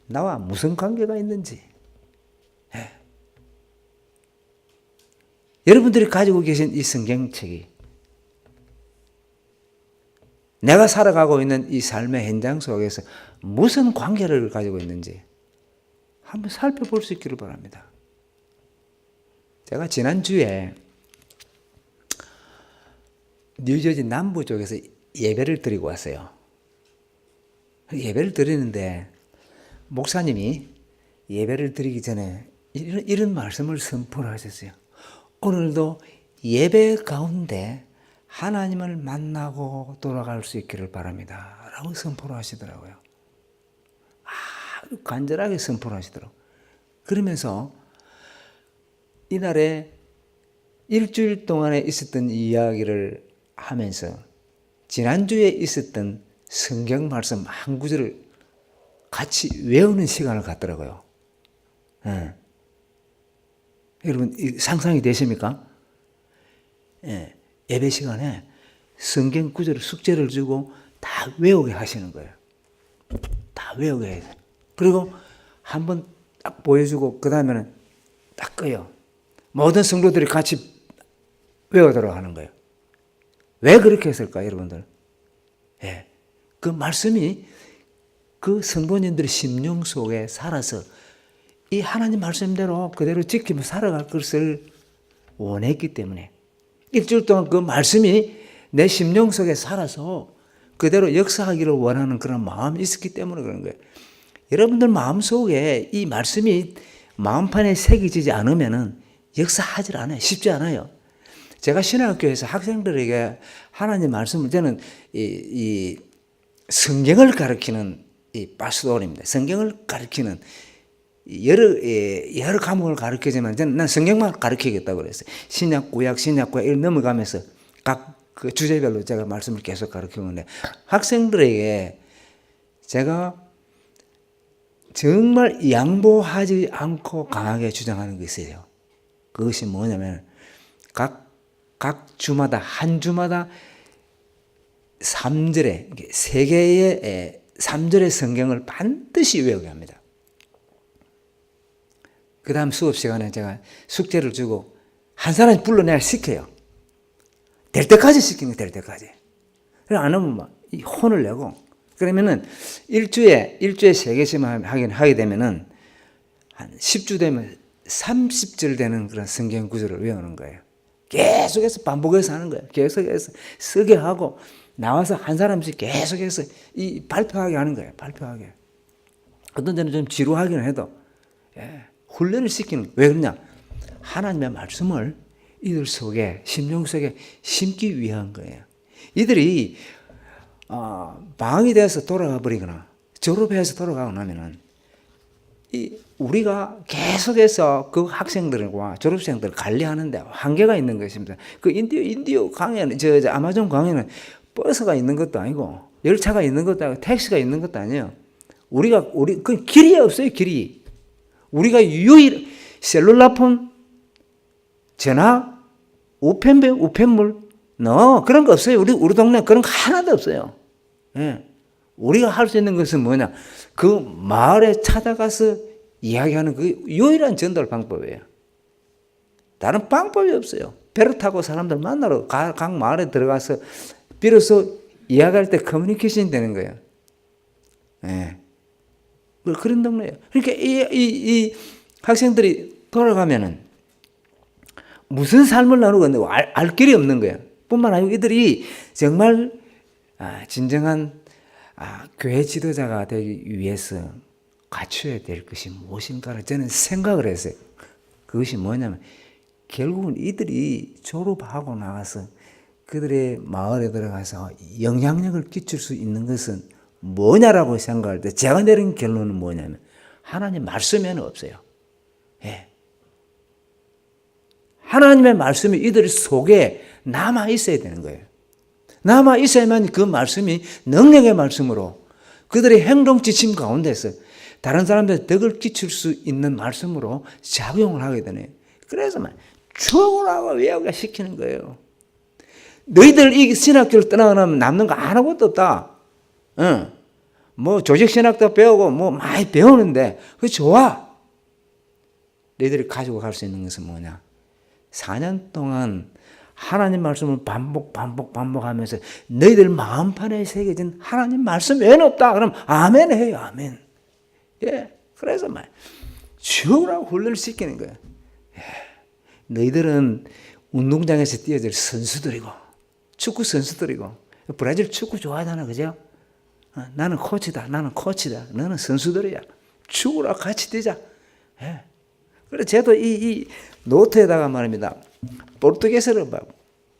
나와 무슨 관계가 있는지, 여러분들이 가지고 계신 이 성경책이 내가 살아가고 있는 이 삶의 현장 속에서 무슨 관계를 가지고 있는지 한번 살펴볼 수 있기를 바랍니다. 제가 지난주에 뉴저지 남부 쪽에서 예배를 드리고 왔어요. 예배를 드리는데 목사님이 예배를 드리기 전에 이런 말씀을 선포를 하셨어요. 오늘도 예배 가운데 하나님을 만나고 돌아갈 수 있기를 바랍니다. 라고 선포를 하시더라고요. 간절하게 선포를 하시더라고요. 그러면서 이날에 일주일 동안에 있었던 이야기를 하면서 지난주에 있었던 성경 말씀 한 구절을 같이 외우는 시간을 갖더라고요. 여러분 상상이 되십니까? 예배 시간에 성경 구절을 숙제를 주고 다 외우게 하시는 거예요. 다 외우게 해요. 그리고 한번 딱 보여주고 그 다음에는 딱 꺼요. 모든 성도들이 같이 외우도록 하는 거예요. 왜 그렇게 했을까, 여러분들? 그 말씀이 그 성도님들의 심령 속에 살아서 이 하나님 말씀대로 그대로 지키며 살아갈 것을 원했기 때문에 일주일 동안 그 말씀이 내 심령 속에 살아서 그대로 역사하기를 원하는 그런 마음이 있었기 때문에 그런 거예요. 여러분들 마음속에 이 말씀이 마음판에 새겨지지 않으면 역사하지 않아요. 쉽지 않아요. 제가 신학교에서 학생들에게 하나님 말씀을 저는 이 성경을 가르치는 이 파스토르입니다. 성경을 가르치는 여러 과목을 가르치지만 저는 난 성경만 가르치겠다고 그랬어요. 신약, 구약 이렇게 넘어가면서 각 그 주제별로 제가 말씀을 계속 가르치는데 학생들에게 제가 정말 양보하지 않고 강하게 주장하는 것이 있어요. 그것이 뭐냐면 각 주마다 한 주마다 3절에 세 개의 3절의 성경을 반드시 외우게 합니다. 그 다음 수업 시간에 제가 숙제를 주고 한 사람이 불러내야 시켜요. 될 때까지 시키는 거예요. 될 때까지. 그래 안 하면 막 혼을 내고 그러면은 일주에 3개씩만 하게 되면은 한 10주 되면 30절 되는 그런 성경 구절을 외우는 거예요. 계속해서 반복해서 하는 거예요. 계속해서 쓰게 하고 나와서 한 사람씩 계속해서 발표하게 하는 거예요. 발표하게. 어떤 때는 좀 지루하기는 해도 훈련을 시키는 거예요. 왜 그러냐? 하나님의 말씀을 이들 속에 심령 속에 심기 위한 거예요. 이들이 방학이 돼서 돌아가 버리거나 졸업해서 돌아가고 나면은 우리가 계속해서 그 학생들과 졸업생들을 관리하는데 한계가 있는 것입니다. 그 인디오 강에는 저 아마존 강에는 버스가 있는 것도 아니고 열차가 있는 것도 아니고 택시가 있는 것도 아니에요. 우리 그 길이 없어요. 길이. 우리가 유일 셀룰라폰, 전화, 우편물, 그런 거 없어요. 우리 동네 그런 거 하나도 없어요. 예. 우리가 할 수 있는 것은 뭐냐? 그 마을에 찾아가서 이야기하는 그 유일한 전달 방법이에요. 다른 방법이 없어요. 배를 타고 사람들 만나러 각 마을에 들어가서 비로소 이야기할 때 커뮤니케이션이 되는 거예요. 예. 그런 동네예요. 그러니까 이 학생들이 돌아가면은 무슨 삶을 나누겠는데 알 길이 없는 거예요. 뿐만 아니고 이들이 정말 진정한 교회 지도자가 되기 위해서 갖춰야 될 것이 무엇인가를 저는 생각을 했어요. 그것이 뭐냐면 결국은 이들이 졸업하고 나가서 그들의 마을에 들어가서 영향력을 끼칠 수 있는 것은 뭐냐라고 생각할 때 제가 내린 결론은 뭐냐면 하나님 말씀에는 없어요. 예. 하나님의 말씀이 이들 속에 남아 있어야 되는 거예요. 남아 있어야만 그 말씀이 능력의 말씀으로 그들의 행동 지침 가운데서 다른 사람들의 덕을 끼칠 수 있는 말씀으로 작용을 하게 되네요. 그래서 추억을 하고 외우게 시키는 거예요. 너희들 이 신학교를 떠나가면 남는 거 아무것도 없다. 뭐 조직신학도 배우고 뭐 많이 배우는데 그거 좋아. 너희들이 가지고 갈 수 있는 것은 뭐냐? 4년 동안 하나님 말씀을 반복하면서 너희들 마음판에 새겨진 하나님 말씀 외에는 없다. 그럼 아멘 해요. 아멘. 예. 그래서 추억으로 훈련을 시키는 거예요. 예. 너희들은 운동장에서 뛰어질 선수들이고 축구 선수들이고 브라질 축구 좋아하잖아. 그죠? 나는 코치다. 나는 코치다. 너는 선수들이야. 축구랑 같이 뛰자. 예. 그래서 저도 이 노트에다가 말입니다. 포르투게스를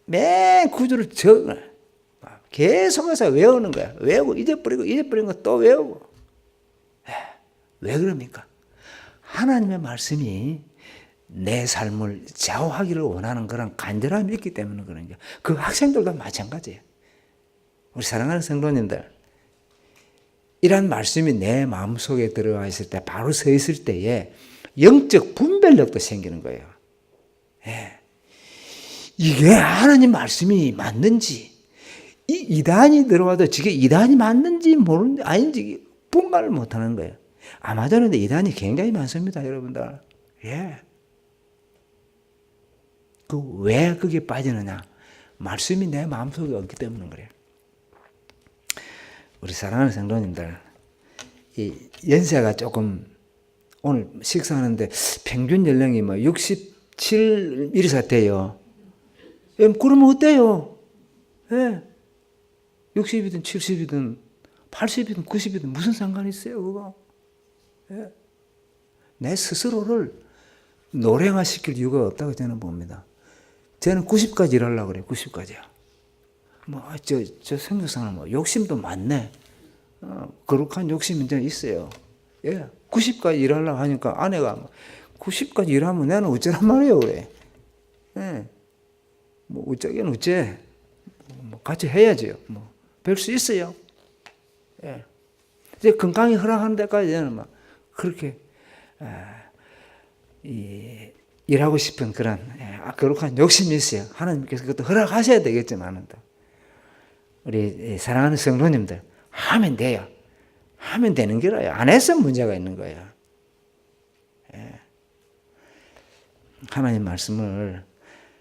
맨 구절을 적어. 계속해서 외우는 거야. 외우고 잊어버리는 거 또 외우고. 왜 그럽니까? 하나님의 말씀이 내 삶을 좌우하기를 원하는 그런 간절함이 있기 때문에 그런 거예요. 그 학생들도 마찬가지예요. 우리 사랑하는 성도님들, 이런 말씀이 내 마음속에 들어가 있을 때, 바로 서 있을 때에 영적 분별력도 생기는 거예요. 예. 이게 하나님 말씀이 맞는지, 이 이단이 들어와도 저게 이단이 맞는지 모르는지 아닌지 분간을 못하는 거예요. 아마존인데 이단이 굉장히 많습니다, 여러분들. 예. 왜 그게 빠지느냐? 말씀이 내 마음속에 없기 때문에 그래요. 우리 사랑하는 성도님들, 이 연세가 조금 오늘 식사하는데 평균 연령이 67 이렇게 돼요. 그러면 어때요? 예. 60이든 70이든 80이든 90이든 무슨 상관이 있어요, 그거? 예. 내 스스로를 노령화시킬 이유가 없다고 저는 봅니다. 저는 90까지 일하려고 그래요, 90까지요. 저 성교사는 욕심도 많네. 거룩한 욕심이 이제 있어요. 예. 90까지 일하려고 하니까 아내가 90까지 일하면 나는 어쩌란 말이에요, 그래. 예. 어쩌긴 어째. 같이 해야죠. 별 수 있어요. 예. 이제 건강이 허락하는 데까지는 막 그렇게 일하고 싶은 그런 거룩한 욕심이 있어요. 하나님께서 그것도 허락하셔야 되겠지만은 또 우리 사랑하는 성도님들 하면 돼요. 하면 되는 거라요. 안 했으면 문제가 있는 거예요. 하나님 말씀을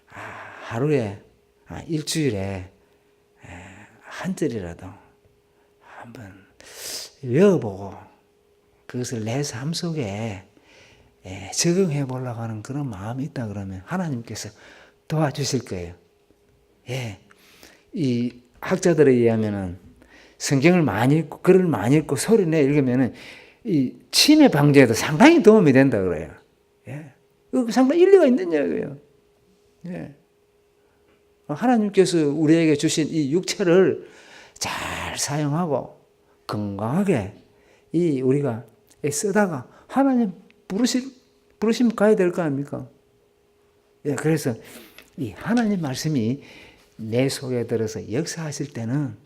하루에 일주일에 한 절이라도 한번 외워보고 그것을 내 삶 속에 적용해 보려고 하는 그런 마음이 있다 그러면 하나님께서 도와주실 거예요. 이 학자들에 의하면은 성경을 많이 읽고 글을 많이 읽고 소리내 읽으면은 이 치매 방지에도 상당히 도움이 된다 그래요. 상당히 일리가 있는 이야기예요. 하나님께서 우리에게 주신 이 육체를 잘 사용하고 건강하게 우리가 쓰다가 하나님 부르심 가야 될 거 아닙니까? 그래서 이 하나님 말씀이 내 속에 들어서 역사하실 때는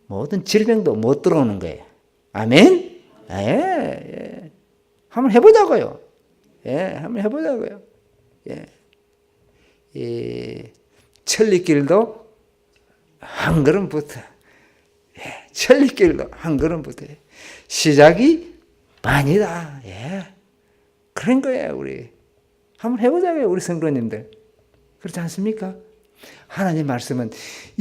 모든 질병도 못 들어오는 거예요. 아멘? 한번 해보자고요. 한번 해보자고요. 천리길도 한 걸음부터. 천리길도 한 걸음부터. 시작이 반이다. 그런 거예요, 우리. 한번 해보자고요, 우리 성도님들. 그렇지 않습니까? 하나님 말씀은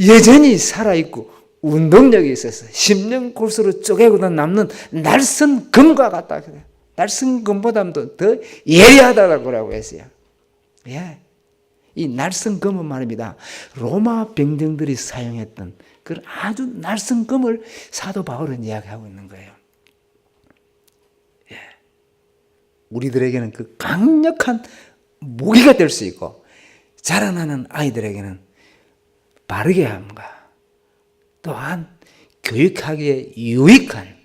여전히 살아있고 운동력이 있어서 10년 골수로 쪼개고도 남는 날선 금과 같다. 날선 금보다도 더 예리하다고 했어요. 이 날선 금은 말입니다. 로마 병정들이 사용했던 그런 아주 날선 금을 사도 바울은 이야기하고 있는 거예요. 우리들에게는 그 강력한 무기가 될 수 있고 자라나는 아이들에게는 바르게 함과 또한 교육하기에 유익한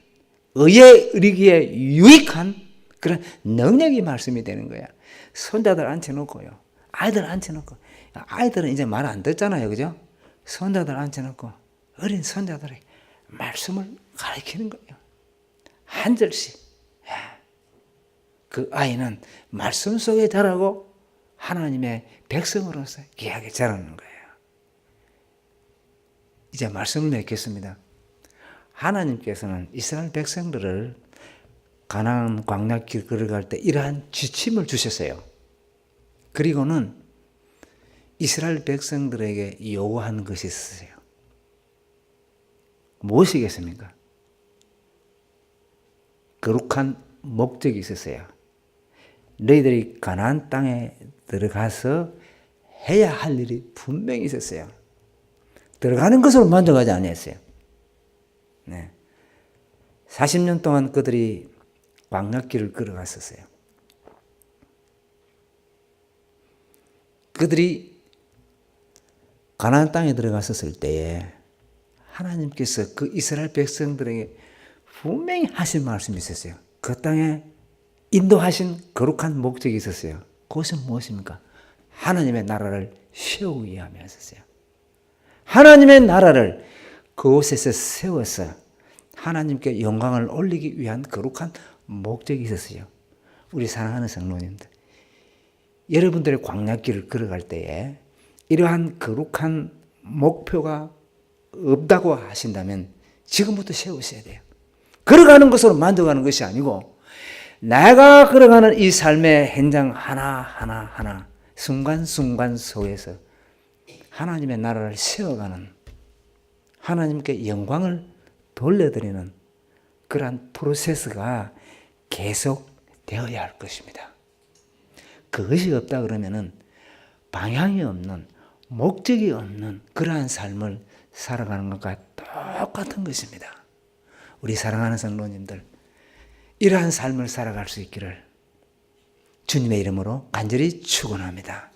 의에 이르기에 유익한 그런 능력이 말씀이 되는 거야. 손자들 앉혀놓고요. 아이들 앉혀놓고 아이들은 이제 말 안 듣잖아요. 그죠? 손자들 앉혀놓고 어린 손자들에게 말씀을 가르치는 거예요. 한 절씩. 그 아이는 말씀 속에 자라고 하나님의 백성으로서 귀하게 자라는 거예요. 이제 말씀을 맺겠습니다. 하나님께서는 이스라엘 백성들을 가나안 광야길 걸어갈 때 이러한 지침을 주셨어요. 그리고는 이스라엘 백성들에게 요구한 것이 있었어요. 무엇이겠습니까? 거룩한 목적이 있었어요. 너희들이 가나안 땅에 들어가서 해야 할 일이 분명히 있었어요. 들어가는 것으로 만족하지 아니했어요. 40년 동안 그들이 광야길을 걸어갔었어요. 그들이 가나안 땅에 들어갔었을 때에 하나님께서 그 이스라엘 백성들에게 분명히 하신 말씀이 있었어요. 그 땅에 인도하신 거룩한 목적이 있었어요. 그것은 무엇입니까? 하나님의 나라를 세우기 위함이었어요. 하나님의 나라를 그곳에서 세워서 하나님께 영광을 올리기 위한 거룩한 목적이 있었어요. 우리 사랑하는 성도님들, 여러분들의 광야길을 걸어갈 때에 이러한 거룩한 목표가 없다고 하신다면 지금부터 세우셔야 돼요. 걸어가는 것으로 만족하는 것이 아니고 내가 걸어가는 이 삶의 현장 하나하나 순간순간 속에서 하나님의 나라를 세워가는 하나님께 영광을 돌려드리는 그러한 프로세스가 계속 되어야 할 것입니다. 그것이 없다 그러면은 방향이 없는 목적이 없는 그러한 삶을 살아가는 것과 똑같은 것입니다. 우리 사랑하는 성도님들, 이러한 삶을 살아갈 수 있기를 주님의 이름으로 간절히 축원합니다.